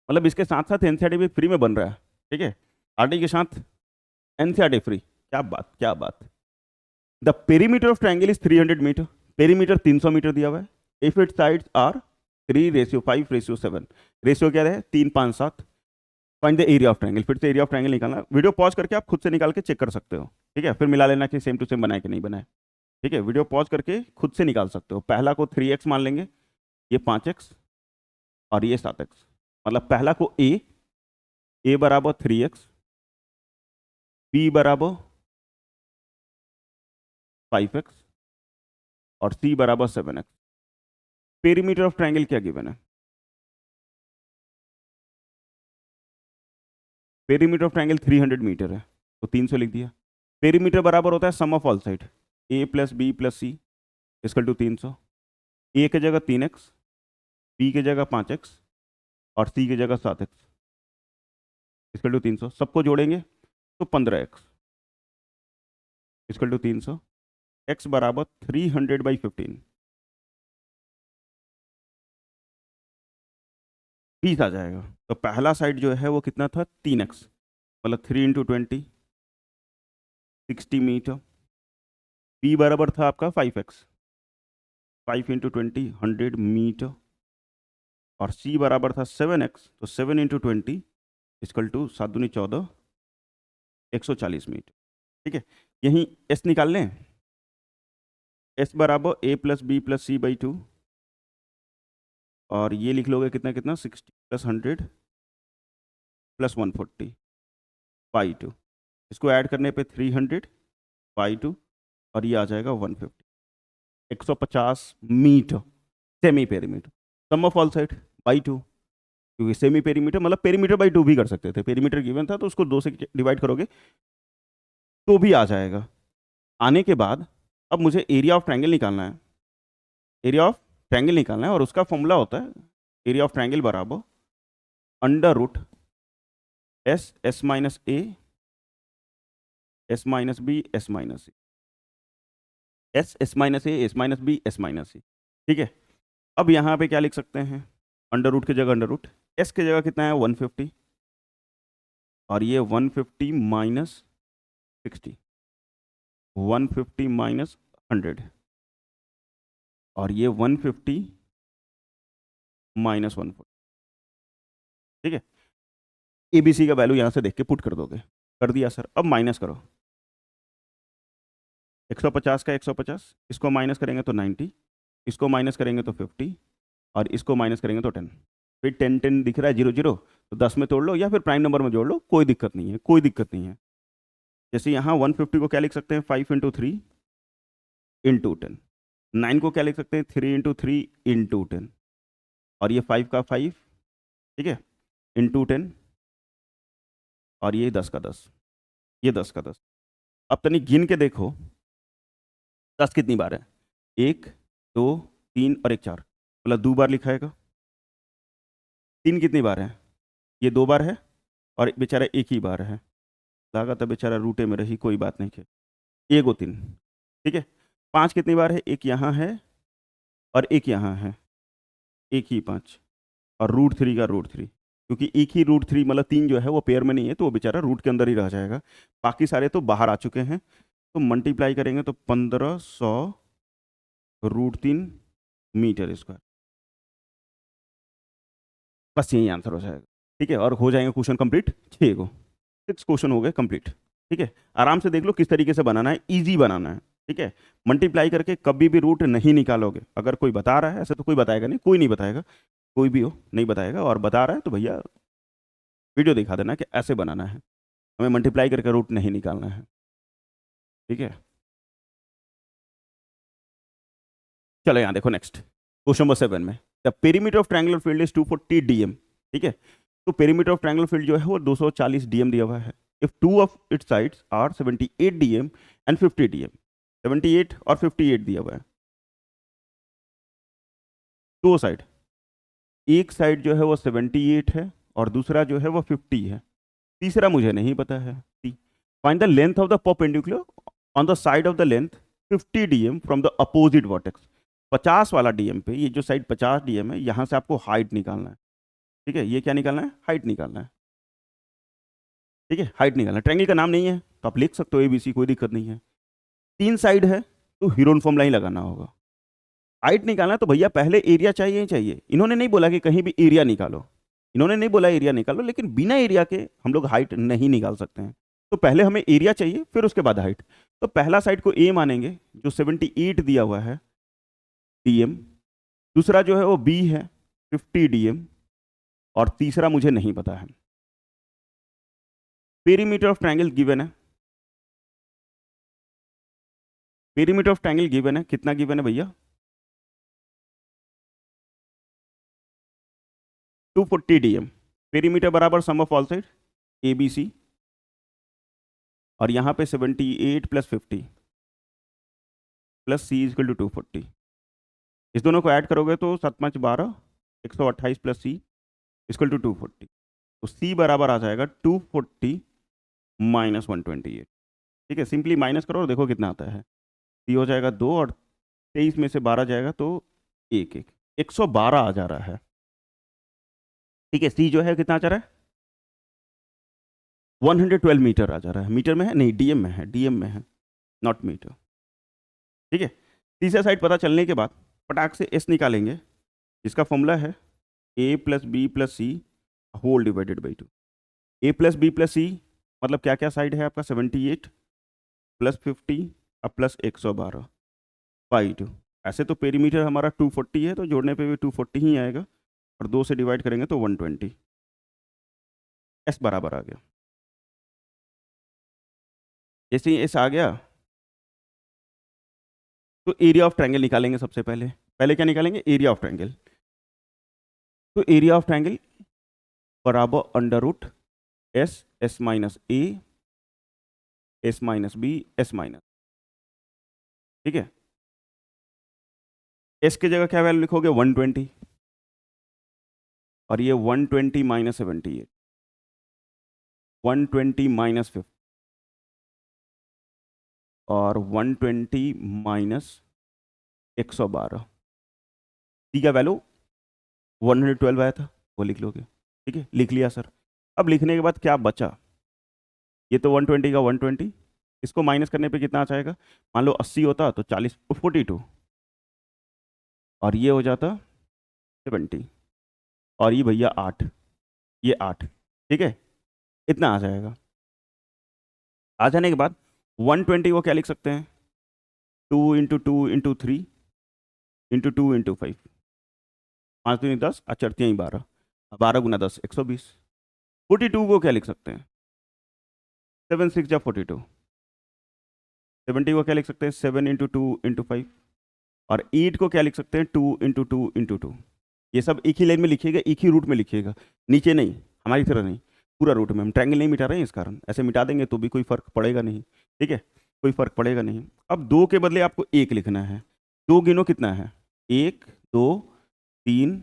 मतलब इसके साथ साथ एनसीईआरटी भी फ्री में बन रहा है। ठीक है, आरटी के साथ एनसीईआरटी फ्री, क्या बात क्या बात। The perimeter of triangle is 300 metre, perimeter 300 metre दिया हुआ है, if it sides are 3:5:7, ratio क्या है, 3 5 7। Find the area of triangle, फिर से एरिया ऑफ ट्राइंगल निकालना, वीडियो पॉज करके आप खुद से निकाल के चेक कर सकते हो। ठीक है, फिर मिला लेना कि सेम टू सेम बनाए कि नहीं बनाए। ठीक है, वीडियो पॉज करके खुद से निकाल सकते हो। पहला को 3x मान लेंगे, ये 5x और ये 7x, मतलब पहला को a बराबर 3x, b बराबर 5x और c बराबर 7x। पेरीमीटर ऑफ ट्राइंगल क्या गिवन है, पेरीमीटर ऑफ ट्राइंगल 300 मीटर है, तो 300 लिख दिया। पेरीमीटर बराबर होता है sum of all side, a + b + c = 300। a की जगह 3x, b की जगह 5x और c की जगह 7x = 300। सबको जोड़ेंगे तो 15x = 300, x बराबर 300/15, 20 आ जाएगा। तो पहला साइड जो है वो कितना था, 3x, मतलब 3 × 20 60 मीटर। b बराबर था आपका 5x, 5 × 20 100 मीटर। और c बराबर था 7x, तो 7 × 20 = 7 दूनी 14, 140 मीटर। ठीक है, यहीं s निकाल लें, s बराबर a + b + c/2, और ये लिख लोगे कितना कितना, 60 + 100 + 140/2। इसको ऐड करने पे 300/2 और ये आ जाएगा 150, 150 metre semi perimeter. Sum of all side by 2, क्योंकि सेमी पेरीमीटर मतलब पेरीमीटर बाई 2 भी कर सकते थे, पेरीमीटर गिवन था तो उसको 2 से डिवाइड करोगे तो भी आ जाएगा। आने के बाद अब मुझे एरिया ऑफ ट्रायंगल निकालना है, एरिया ऑफ ट्रायंगल निकालना है, और उसका फॉर्मूला होता है एरिया ऑफ ट्रायंगल बराबर √S S - A S - B S - C, S S - A S - B S - C। ठीक है, अब यहाँ पे क्या लिख सकते हैं, अंडर की जगह अंडर, S की जगह कितना है 150, और ये 150 - 60, 150 माइनस 100, और ये 150 माइनस 140। ठीक है, एबीसी का वैल्यू यहां से देख के पुट कर दोगे। कर दिया सर। अब माइनस करो, 150 का 150, इसको माइनस करेंगे तो 90, इसको माइनस करेंगे तो 50, और इसको माइनस करेंगे तो 10। फिर 10 10 दिख रहा है, 0 0, तो 10 में तोड़ लो या फिर प्राइम नंबर में जोड़ लो, कोई दिक्कत नहीं है, कोई दिक्कत नहीं है। जैसे यहाँ 150 को क्या लिख सकते हैं, 5 इंटू 3 इंटू 10। 9 को क्या लिख सकते हैं, 3 इंटू 3 इंटू 10, और ये 5 का 5, ठीक है, इंटू 10, और ये 10 का 10, ये 10 का 10। अब तनी गिन के देखो 10 कितनी बार है, 1 2 3 और 1 4, मतलब 2 बार लिखाएगा। 3 कितनी बार है, ये 2 बार है, और बेचारा एक ही बार है, लागत है बेचारा रूटे में रही, कोई बात नहीं है, 1 2 3। ठीक है, 5 कितनी बार है, एक यहाँ है और एक यहाँ है, एक ही 5, और √3 का √3, क्योंकि एक ही √3 मतलब 3 जो है वो पेयर में नहीं है, तो वो बेचारा रूट के अंदर ही रह जाएगा, बाकी सारे तो बाहर आ चुके हैं। तो मल्टीप्लाई करेंगे तो 1500 √3 मीटर स्क्वायर, बस यही आंसर हो जाएगा। ठीक है, और हो जाएगा क्वेश्चन कंप्लीट। 6 क्वेश्चन हो गए कंप्लीट। ठीक है, आराम से देख लो किस तरीके से बनाना है, इजी बनाना है। ठीक है, मल्टीप्लाई करके कभी भी रूट नहीं निकालोगे। अगर कोई बता रहा है, ऐसे तो कोई बताएगा नहीं, कोई नहीं बताएगा, कोई भी हो नहीं बताएगा, और बता रहा है तो भैया वीडियो दिखा देना कि ऐसे बनाना है, हमें मल्टीप्लाई करके रूट नहीं निकालना है। ठीक है, चलो यहाँ देखो नेक्स्ट क्वेश्चन नंबर 7 में, the perimeter of triangular field is 240 DM. ठीक है, तो पेरीमीटर ऑफ ट्रायंगुलर फील्ड जो है वो 240 डीएम दिया हुआ है। If two of its sides are 78 DM and 50 DM, 78 और 58 दिया हुआ है, दो साइड, एक साइड जो है वो 78 है और दूसरा जो है वो 50 है, तीसरा मुझे नहीं पता है। Find the length of the perpendicular on the side of the length 50 DM from the opposite vertex. 50 वाला डीएम पे, ये जो साइड 50 डीएम है, यहाँ से आपको हाइट निकालना है। ठीक है, ये क्या निकालना है, हाइट निकालना है। ठीक है, हाइट निकालना है, ट्रायंगल का नाम नहीं है तो आप लिख सकते हो एबीसी, कोई दिक्कत नहीं है। 3 साइड है तो हीरोन फॉर्मूला ही लगाना होगा। हाइट निकालना है तो भैया पहले एरिया चाहिए ही चाहिए। इन्होंने नहीं बोला कि कहीं भी एरिया निकालो, इन्होंने नहीं बोला एरिया निकालो, लेकिन बिना एरिया के हम लोग हाइट नहीं निकाल सकते हैं। तो पहले हमें एरिया चाहिए, फिर उसके बाद हाइट। तो पहला साइड को ए मानेंगे जो 78 दिया हुआ है डीएम, दूसरा जो है वो बी है 50 डीएम, और तीसरा मुझे नहीं पता है। पेरीमीटर ऑफ ट्रायंगल गिवन है, पेरीमीटर ऑफ ट्रायंगल गिवन है, कितना गिवन है भैया, 240 डीएम। पेरीमीटर बराबर sum of all side A B C, और यहाँ पे 78 plus 50 plus C equal to 240। इस दोनों को ऐड करोगे तो 7 5 12, 128 प्लस सी इजकल टू 240। तो सी बराबर आ जाएगा 240 माइनस 128। ठीक है, सिंपली माइनस करो और देखो कितना आता है। सी हो जाएगा 2, और 23 में से 12 जाएगा तो 112 आ जा रहा है। ठीक है, सी जो है कितना आ जा रहा है, 112 मीटर आ जा रहा है। मीटर में है नहीं, डीएम में है, डीएम में है, नॉट मीटर। ठीक है, तीसरा साइड पता चलने के बाद पटाख से एस निकालेंगे, जिसका फॉर्मूला है A plus B plus C whole divided by 2। A plus B plus C मतलब क्या क्या साइड है आपका, 78 प्लस 50 और प्लस 112 बाई 2। ऐसे तो पेरीमीटर हमारा 240 है, तो जोड़ने पे भी 240 ही आएगा, और 2 से डिवाइड करेंगे तो 120। एस बराबर आ गया। जैसे ही एस आ गया तो एरिया ऑफ ट्रायंगल निकालेंगे। सबसे पहले पहले क्या निकालेंगे, एरिया ऑफ ट्रायंगल। तो एरिया ऑफ ट्रायंगल बराबर under root S, S minus A, S minus B, S minus. ठीक है, एस की जगह क्या वैल्यू लिखोगे, 120, और ये 120 माइनस 78, 120 माइनस 50, और 120 माइनस 112। डी का वैल्यू 112 आया था, वो लिख लोगे। ठीक है, लिख लिया सर। अब लिखने के बाद क्या बचा, ये तो 120 का 120, इसको माइनस करने पे कितना आ जाएगा, मान लो 80 होता तो 40 42, और ये हो जाता 70, और ये भैया 8, ये 8, ठीक है, इतना आ जाएगा। आ जाने के बाद 120 को क्या लिख सकते हैं, 2 × 2 × 3 × 2 × 5, 5 × 10, अचरती हैं 12, 12 × 10 120। 42 को क्या लिख सकते हैं, 7 × 6 = 42, 70 को क्या लिख सकते हैं, 7 × 2 × 5, और 8 को क्या लिख सकते हैं, 2 × 2 × 2। ये सब एक ही लाइन में लिखिएगा, एक ही रूट में लिखिएगा, नीचे नहीं, हमारी तरह नहीं, पूरा रूट में। हम ट्रायंगल नहीं मिटा रहे हैं इस कारण, ऐसे मिटा देंगे तो भी कोई फर्क पड़ेगा नहीं, ठीक है, कोई फर्क पड़ेगा नहीं। अब 2 के बदले आपको 1 लिखना है। 2 गिनो कितना है, 1 2 3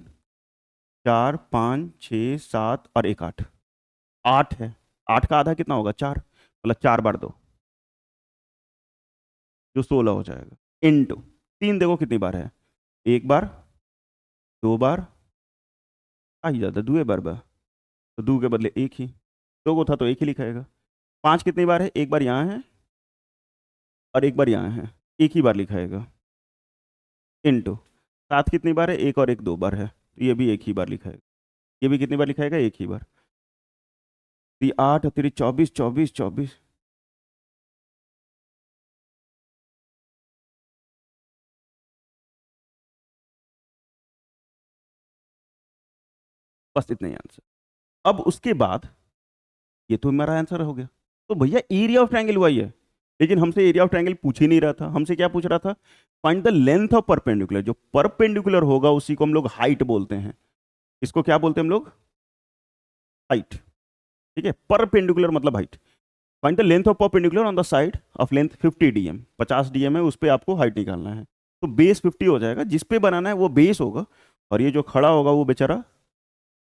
4 5 6 7 और 1 8, 8 है। 8 का आधा कितना होगा, 4, मतलब 4 बार 2, जो 16 हो जाएगा, इंटू 3 देखो कितनी बार है, 1 बार, 2 बार, आ ही जाता 2 बार, तो 2 के बदले 1 ही, 2 को था तो 1 ही लिखाएगा। 5 कितनी बार है, 1 बार यहाँ है और 1 बार यहाँ है, 1 ही बार लिखाएगा, इंटू 7 कितनी बार है, 1 और 1 2 बार है, तो ये भी 1 ही बार लिखाएगा, ये भी कितनी बार लिखाएगा, 1 ही बार। तो ये 8 और 3 24 24 24, बस इतना ही आंसर। अब उसके बाद ये तो हमारा आंसर हो गया। तो भैया एरिया ऑफ ट्रायंगल हुआ ही है, लेकिन हमसे एरिया ऑफ ट्रायंगल पूछ ही नहीं रहा था, हमसे क्या पूछ रहा था, find the length of perpendicular. जो परपेंडिकुलर होगा उसी को हम लोग हाइट बोलते हैं, इसको क्या बोलते हैं हम लोग, हाइट, ठीक है, परपेंडिकुलर मतलब height. Find the length of perpendicular on the side of length 50 dm, 50 dm है, उस पर आपको हाइट निकालना है। तो बेस 50 हो जाएगा, जिस पे बनाना है वो बेस होगा, और ये जो खड़ा होगा वो बेचारा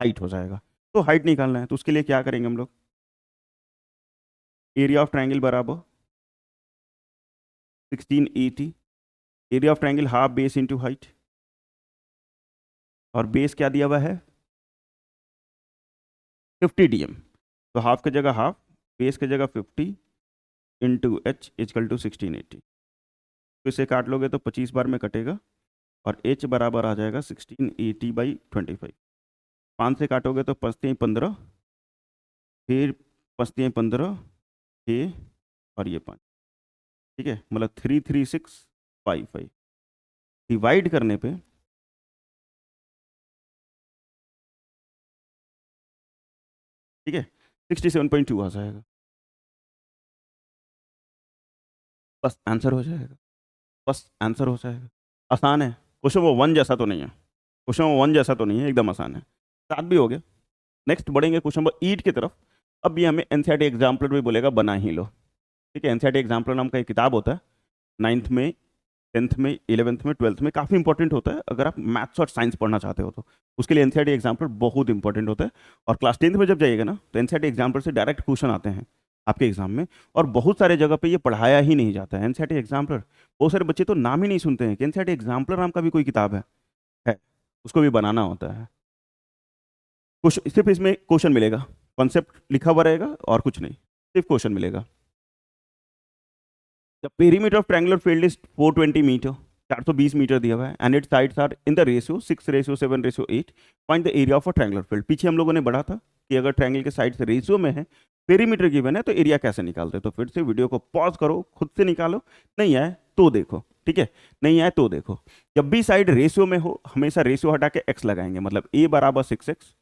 हाइट हो जाएगा। तो हाइट निकालना है, तो उसके लिए क्या करेंगे हम लोग, एरिया ऑफ ट्रायंगल बराबर 1680, area of triangle half base into height, और बेस क्या दिया हुआ है 50 dm, तो हाफ की जगह हाफ, बेस की जगह 50 इंटू एच इजकल टू 1680। तो इसे काट लोगे तो 25 बार में कटेगा, और h बराबर आ जाएगा 1680/25। 5 से काटोगे तो 5×3 = 15, फिर 5×3 = 15, 6 और ये 5, ठीक है, मतलब 33655। डिवाइड करने पे ठीक है 67.2 आ जाएगा, बस आंसर हो जाएगा, बस आंसर हो जाएगा। आसान है, क्वेश्चन वो 1 जैसा तो नहीं है, क्वेश्चन वो 1 जैसा तो नहीं है, एकदम आसान है। 7 भी हो गया। नेक्स्ट बढ़ेंगे क्वेश्चन नंबर 8 की तरफ। अब ये हमें एनसीईआरटी एग्जाम्पलर भी बोलेगा बना ही लो, ठीक है। एनसीईआरटी एग्जाम्पलर नाम का एक किताब होता है, 9th में, 10th में, 11th में, 12th में काफ़ी इंपॉर्टेंट होता है। अगर आप मैथ्स और साइंस पढ़ना चाहते हो तो उसके लिए एनसीईआरटी एग्जाम्पलर बहुत इंपॉर्टेंट होता है। और क्लास 10th में जब जाइएगा ना, तो एनसीईआरटी एग्जाम्पलर से डायरेक्ट क्वेश्चन आते हैं आपके एग्जाम में, और बहुत सारे जगह पे ये पढ़ाया ही नहीं जाता है एनसीईआरटी एग्जाम्पलर। बहुत सारे बच्चे तो नाम ही नहीं सुनते हैं कि एनसीईआरटी एग्जाम्पलर नाम का भी कोई किताब है, उसको भी बनाना होता है। कुछ सिर्फ इसमें क्वेश्चन मिलेगा, कॉन्सेप्ट लिखा हुआ रहेगा और कुछ नहीं, सिर्फ क्वेश्चन मिलेगा। The perimeter of triangular field is 420 metre, 420 metre दिया हुआ है, and it sides are in the ratio 6:7:8। Find the area of a triangular field. पीछे हम लोगों ने बढ़ा था कि अगर ट्रायंगल के साइड से रेशियो में है, पेरीमीटर गिवन है, तो एरिया कैसे निकालते हैं। तो फिर से वीडियो को पॉज करो, खुद से निकालो, नहीं आए तो देखो, ठीक है, नहीं आए तो देखो। जब भी साइड रेशियो में हो, हमेशा रेशियो हटा के एक्स लगाएंगे, मतलब a बराबर 6x,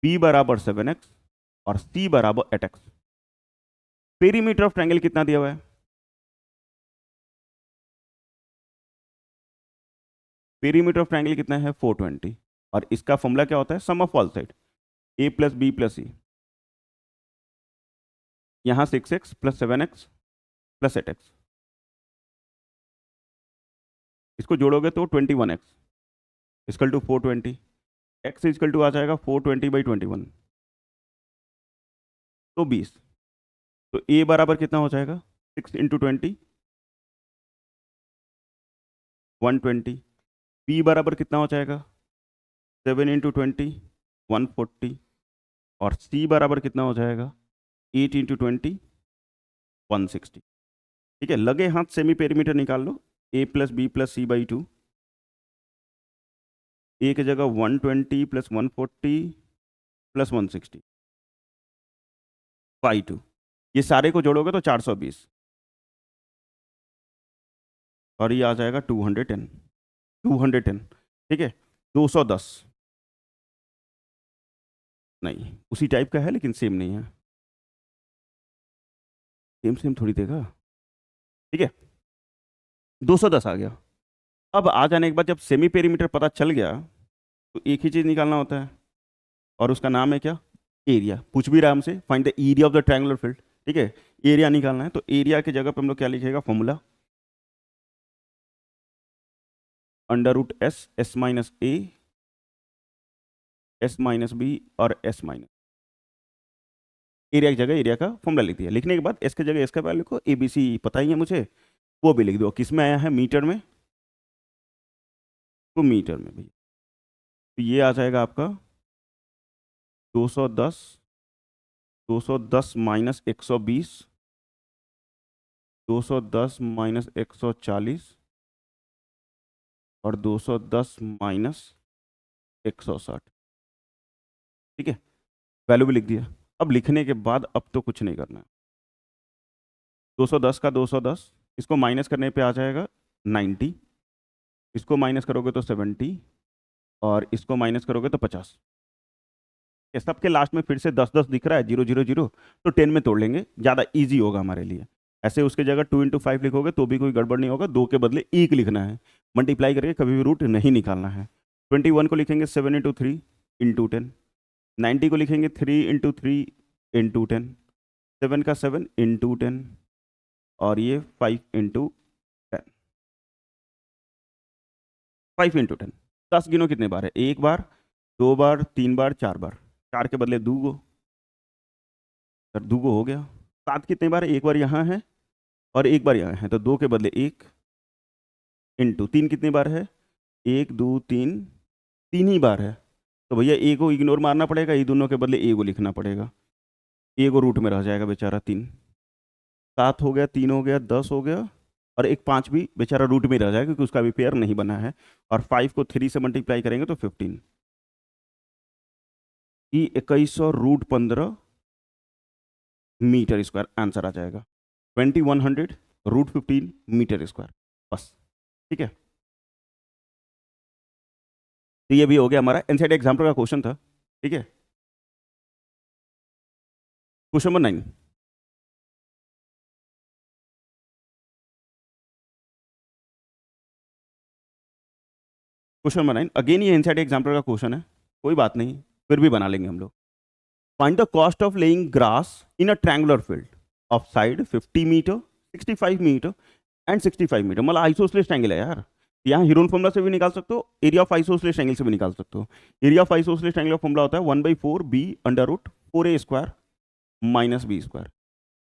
b बराबर 7x और c बराबर 8x। पेरीमीटर ऑफ ट्रायंगल कितना दिया हुआ है, पेरीमीटर ऑफ ट्रायंगल कितना है 420, और इसका फॉर्मूला क्या होता है, sum of all side a plus B plus C, यहाँ 6x plus 7x plus 8x, इसको जोड़ोगे तो 21x equal to 420, x equal to आ जाएगा 420/21, तो 20। तो a बराबर कितना हो जाएगा, 6 × 20 120, b बराबर कितना हो जाएगा 7 × 20 140, और c बराबर कितना हो जाएगा 8 × 20 160। ठीक है, लगे हाथ सेमी पेरीमीटर निकाल लो, a plus B plus C by 2, A की जगह 120 प्लस 140 प्लस 160 बाई 2, ये सारे को जोड़ोगे तो 420 और ये आ जाएगा 210, 210। ठीक है, 210 नहीं, उसी टाइप का है लेकिन सेम नहीं है, सेम सेम थोड़ी देगा। ठीक है, 210 आ गया। अब आ जाने के बाद जब सेमी पेरीमीटर पता चल गया तो एक ही चीज़ निकालना होता है और उसका नाम है क्या, एरिया। पूछ भी रहा है हमसे find the area of the triangular field. ठीक है, एरिया निकालना है, तो एरिया की जगह पे हम लोग क्या लिखेगा, formula under root S, S minus A, S minus B और एस माइनस, एरिया की जगह एरिया का फॉर्मूला लिख दिया। लिखने के बाद एस की जगह एस का वैल्यू लिखो, ए बी सी पता ही है मुझे, वो भी लिख दो। किस में आया है, मीटर में, तो मीटर में भैया, तो ये आ जाएगा आपका 210, 210 माइनस 120, 210 माइनस 140 और 210 माइनस 160। ठीक है, वैल्यू भी लिख दिया। अब लिखने के बाद अब तो कुछ नहीं करना है, 210 का 210, इसको माइनस करने पे आ जाएगा 90, इसको माइनस करोगे तो 70 और इसको माइनस करोगे तो 50। ये सबके लास्ट में फिर से 10-10 दिख रहा है, 0-0-0, तो 10 में तोड़ लेंगे, ज़्यादा इजी होगा हमारे लिए। ऐसे उसके जगह 2 × 5 लिखोगे तो भी कोई गड़बड़ नहीं होगा, 2 के बदले 1 लिखना है, मल्टीप्लाई करके कभी भी रूट नहीं निकालना है। 21 को लिखेंगे 7 × 3 × 10, 90 को लिखेंगे 3 × 3 × 10, 7 का 7 × 10 और ये 5 × 10, 5 × 10। 10 गिनो कितने बार है, 1 बार, 2 बार, 3 बार, 4 बार, 4 के बदले 2 गो, सर 2 गो हो गया। 7 कितने बार है, 1 बार यहाँ है और 1 बार यहाँ है, तो 2 के बदले 1 इंटू 3 कितनी बार है, 1 2 3, 3 ही बार है, तो भैया ए को इग्नोर मारना पड़ेगा, ये दोनों के बदले ए को लिखना पड़ेगा, ए को रूट में रह जाएगा बेचारा 3। 7 हो गया, 3 हो गया, 10 हो गया और एक 5 भी बेचारा रूट में रह जाएगा क्योंकि उसका भी पेयर नहीं बना है। और 5 को 3 से मल्टीप्लाई करेंगे तो 15, ये 2100√15 मीटर स्क्वायर आंसर आ जाएगा, 2100√15 मीटर स्क्वायर, बस। ठीक है, तो ये भी हो गया हमारा एनसीईआरटी एग्जाम्पल का क्वेश्चन था। ठीक है, question number 9, question number 9 again ये एनसीईआरटी एग्जाम्पल का क्वेश्चन है, कोई बात नहीं, फिर भी बना लेंगे हम लोग। Find the cost of laying grass in a triangular field of side 50 metre, 65 metre and 65 metre, मतलब आइसोसेलेस ट्रायंगल है यार। यहाँ हीरोन फॉर्मूला से भी निकाल सकते हो, एरिया ऑफ आइसोसेलेस ट्रायंगल से भी निकाल सकते हो। एरिया ऑफ आइसोसेलेस ट्रायंगल का फॉर्मूला होता है 1/4 B under root 4a square minus B square.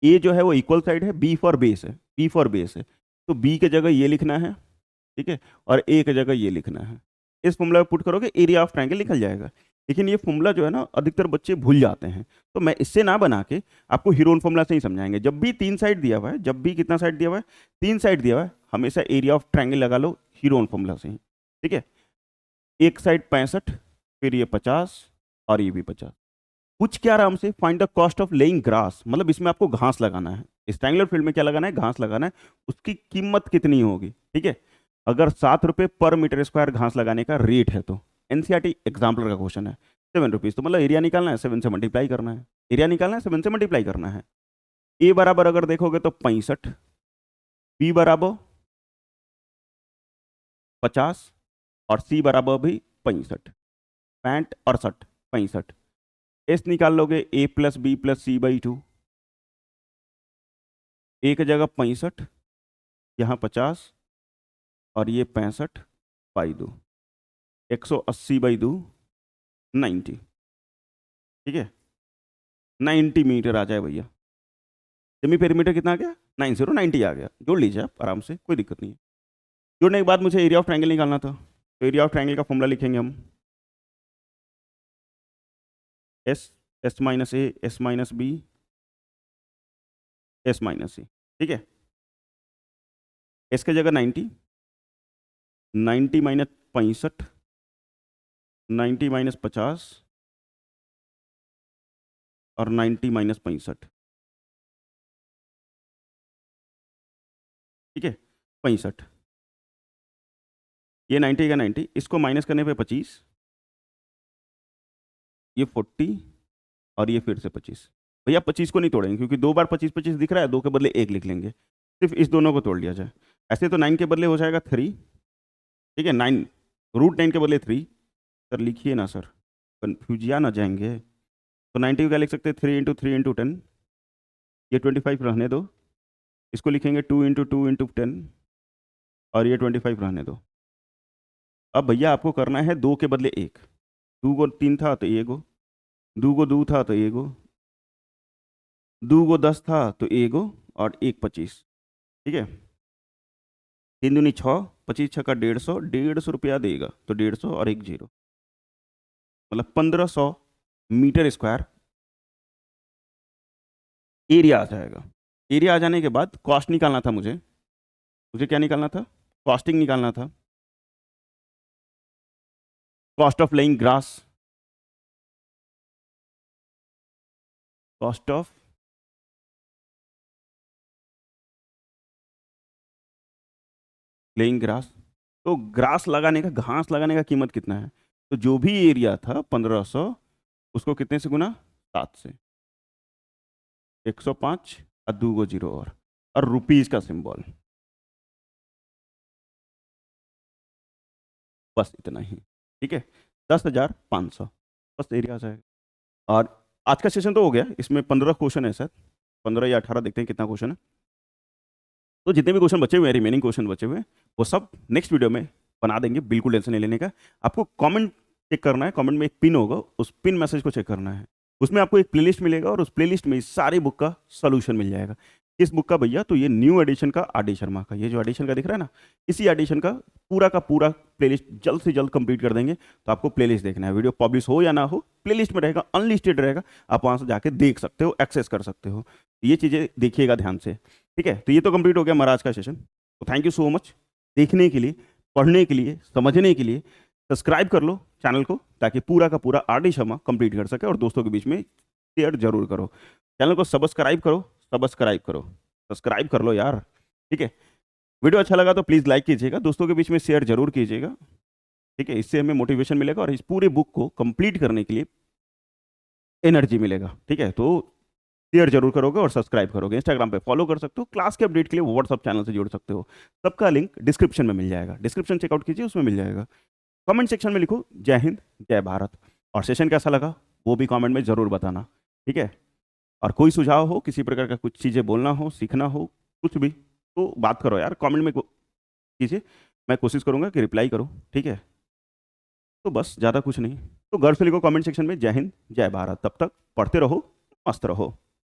A जो है वो इक्वल साइड है, बी फॉर बेस है, बी फॉर बेस है, तो बी की जगह ये लिखना है, ठीक है, और ए की जगह ये लिखना है। इस फॉर्मूला में पुट करोगे एरिया ऑफ ट्रायंगल निकल जाएगा। लेकिन ये फॉर्मूला जो है ना अधिकतर बच्चे भूल जाते हैं, तो मैं इससे ना बना के आपको हीरोन फॉर्मूला से ही समझाएंगे। जब भी 3 साइड दिया हुआ है, जब भी कितना साइड दिया हुआ है, 3 साइड दिया हुआ है, हमेशा एरिया ऑफ ट्रायंगल लगा लो हीरोन फॉर्मूला से ही। ठीक है, एक साइड 65, फिर ये 50 और ये भी 50। पूछ क्या रहा हमसे, find the cost of laying grass, मतलब इसमें आपको घास लगाना है, इस ट्रायंगुलर फील्ड में क्या लगाना है, घास लगाना है, उसकी कीमत कितनी होगी। ठीक है, अगर 7 रुपये पर मीटर स्क्वायर घास लगाने का रेट है तो एनसीईआरटी एग्जाम्पल का क्वेश्चन है 7 रुपीज़, तो मतलब एरिया निकालना है, 7 से मल्टीप्लाई करना है, एरिया निकालना है, 7 से मल्टीप्लाई करना है। ए बराबर अगर देखोगे तो 65, बी बराबर 50 और सी बराबर भी 65, 65 और 60, 65। एस निकाल लोगे A plus B plus C by 2, एक जगह 65, यहाँ 50 और ये 65/2, 180/2, 90। ठीक है, 90 मीटर आ जाए भैया। सेमी पेरीमीटर कितना आ गया, 90 आ गया, जोड़ लीजिए आप आराम से, कोई दिक्कत नहीं है। जोड़ने के बाद मुझे एरिया ऑफ ट्रायंगल निकालना था, तो एरिया ऑफ ट्रायंगल का फॉर्मूला लिखेंगे हम, S, S minus A, S minus B, S minus C. ठीक है, एस की जगह 90, 90 माइनस 65, 90 माइनस 50 और 90 माइनस 65। ठीक है, 65, ये 90 का 90, इसको माइनस करने पे 25, ये 40 और ये फिर से 25। भैया 25 को नहीं तोड़ेंगे क्योंकि दो बार 25 25 दिख रहा है, दो के बदले एक लिख लेंगे, सिर्फ इस दोनों को तोड़ लिया जाए। ऐसे तो 9 के बदले हो जाएगा 3। ठीक है, 9 √9 के बदले 3। सर लिखिए ना सर, कन्फ्यूजिया ना जाएंगे। तो 90 को क्या लिख सकते हैं, 3 इंटू 3 इंटू 10, ये 25 रहने दो, इसको लिखेंगे 2 इंटू 2 इंटू 10 और ये 25 रहने दो। अब भैया आपको करना है दो के बदले एक, दो को 3 था तो ये गो, दो को 2 था तो ये गो, दो को 10 था तो ये गो और एक 25। ठीक है, 3 दूनी 6, 25 छक्का 150, 150 रुपया देगा तो 150 और एक जीरो, मतलब 1500 मीटर स्क्वायर एरिया आ जाएगा। एरिया आ जाने के बाद कॉस्ट निकालना था मुझे, क्या निकालना था, कॉस्टिंग निकालना था, cost of laying grass, cost of laying grass. तो ग्रास लगाने का, घास लगाने का कीमत कितना है, तो जो भी एरिया था 1500, उसको कितने से गुना, 7 से, 105 और 2 को जीरो और रुपीज का सिंबल, बस इतना ही। ठीक है, 10,500 बस एरिया आ जाएगा। और आज का सेशन तो हो गया, इसमें 15 क्वेश्चन है सर, 15 या 18, देखते हैं कितना क्वेश्चन है। तो जितने भी क्वेश्चन बचे हुए हैं, रिमेनिंग क्वेश्चन बचे हुए हैं, वो सब नेक्स्ट वीडियो में बना देंगे, बिल्कुल टेंशन नहीं लेने का। आपको कमेंट चेक करना है, कमेंट में एक पिन होगा, उस पिन मैसेज को चेक करना है, उसमें आपको एक प्लेलिस्ट मिलेगा और उस प्लेलिस्ट में सारी बुक का सोल्यूशन मिल जाएगा। किस बुक का भैया, तो ये न्यू एडिशन का आर डी शर्मा का, ये जो एडिशन का दिख रहा है ना, इसी एडिशन का पूरा प्लेलिस्ट जल्द से जल्द कंप्लीट कर देंगे। तो आपको प्लेलिस्ट देखना है, वीडियो पब्लिश हो या ना हो, प्लेलिस्ट में रहेगा, अनलिस्टेड रहेगा, आप वहां से जाके देख सकते हो, एक्सेस कर सकते हो। ये चीज़ें देखिएगा ध्यान से। ठीक है, तो ये तो कंप्लीट हो गया महाराज का सेशन। तो थैंक यू सो मच देखने के लिए, पढ़ने के लिए, समझने के लिए। सब्सक्राइब कर लो चैनल को, ताकि पूरा का पूरा आर डी शर्मा कंप्लीट कर सके, और दोस्तों के बीच में शेयर जरूर करो। चैनल को सब्सक्राइब करो, सब्सक्राइब कर लो यार। ठीक है, वीडियो अच्छा लगा तो प्लीज़ लाइक कीजिएगा, दोस्तों के बीच में शेयर जरूर कीजिएगा। ठीक है, इससे हमें मोटिवेशन मिलेगा और इस पूरे बुक को कंप्लीट करने के लिए एनर्जी मिलेगा। ठीक है, तो शेयर जरूर करोगे और सब्सक्राइब करोगे। इंस्टाग्राम पे फॉलो कर सकते हो, क्लास के अपडेट के लिए व्हाट्सअप चैनल से जुड़ सकते हो, सबका लिंक डिस्क्रिप्शन में मिल जाएगा, डिस्क्रिप्शन चेकआउट कीजिए, उसमें मिल जाएगा। कमेंट सेक्शन में लिखो जय हिंद जय भारत, और सेशन कैसा लगा वो भी कमेंट में ज़रूर बताना। ठीक है, और कोई सुझाव हो, किसी प्रकार का कुछ चीज़ें बोलना हो, सीखना हो, कुछ भी, तो बात करो यार, कमेंट में कीजिए, मैं कोशिश करूँगा कि रिप्लाई करूँ। ठीक है, तो बस ज़्यादा कुछ नहीं, तो गर्व से लिखो कमेंट सेक्शन में जय हिंद जय भारत। तब तक पढ़ते रहो, मस्त रहो।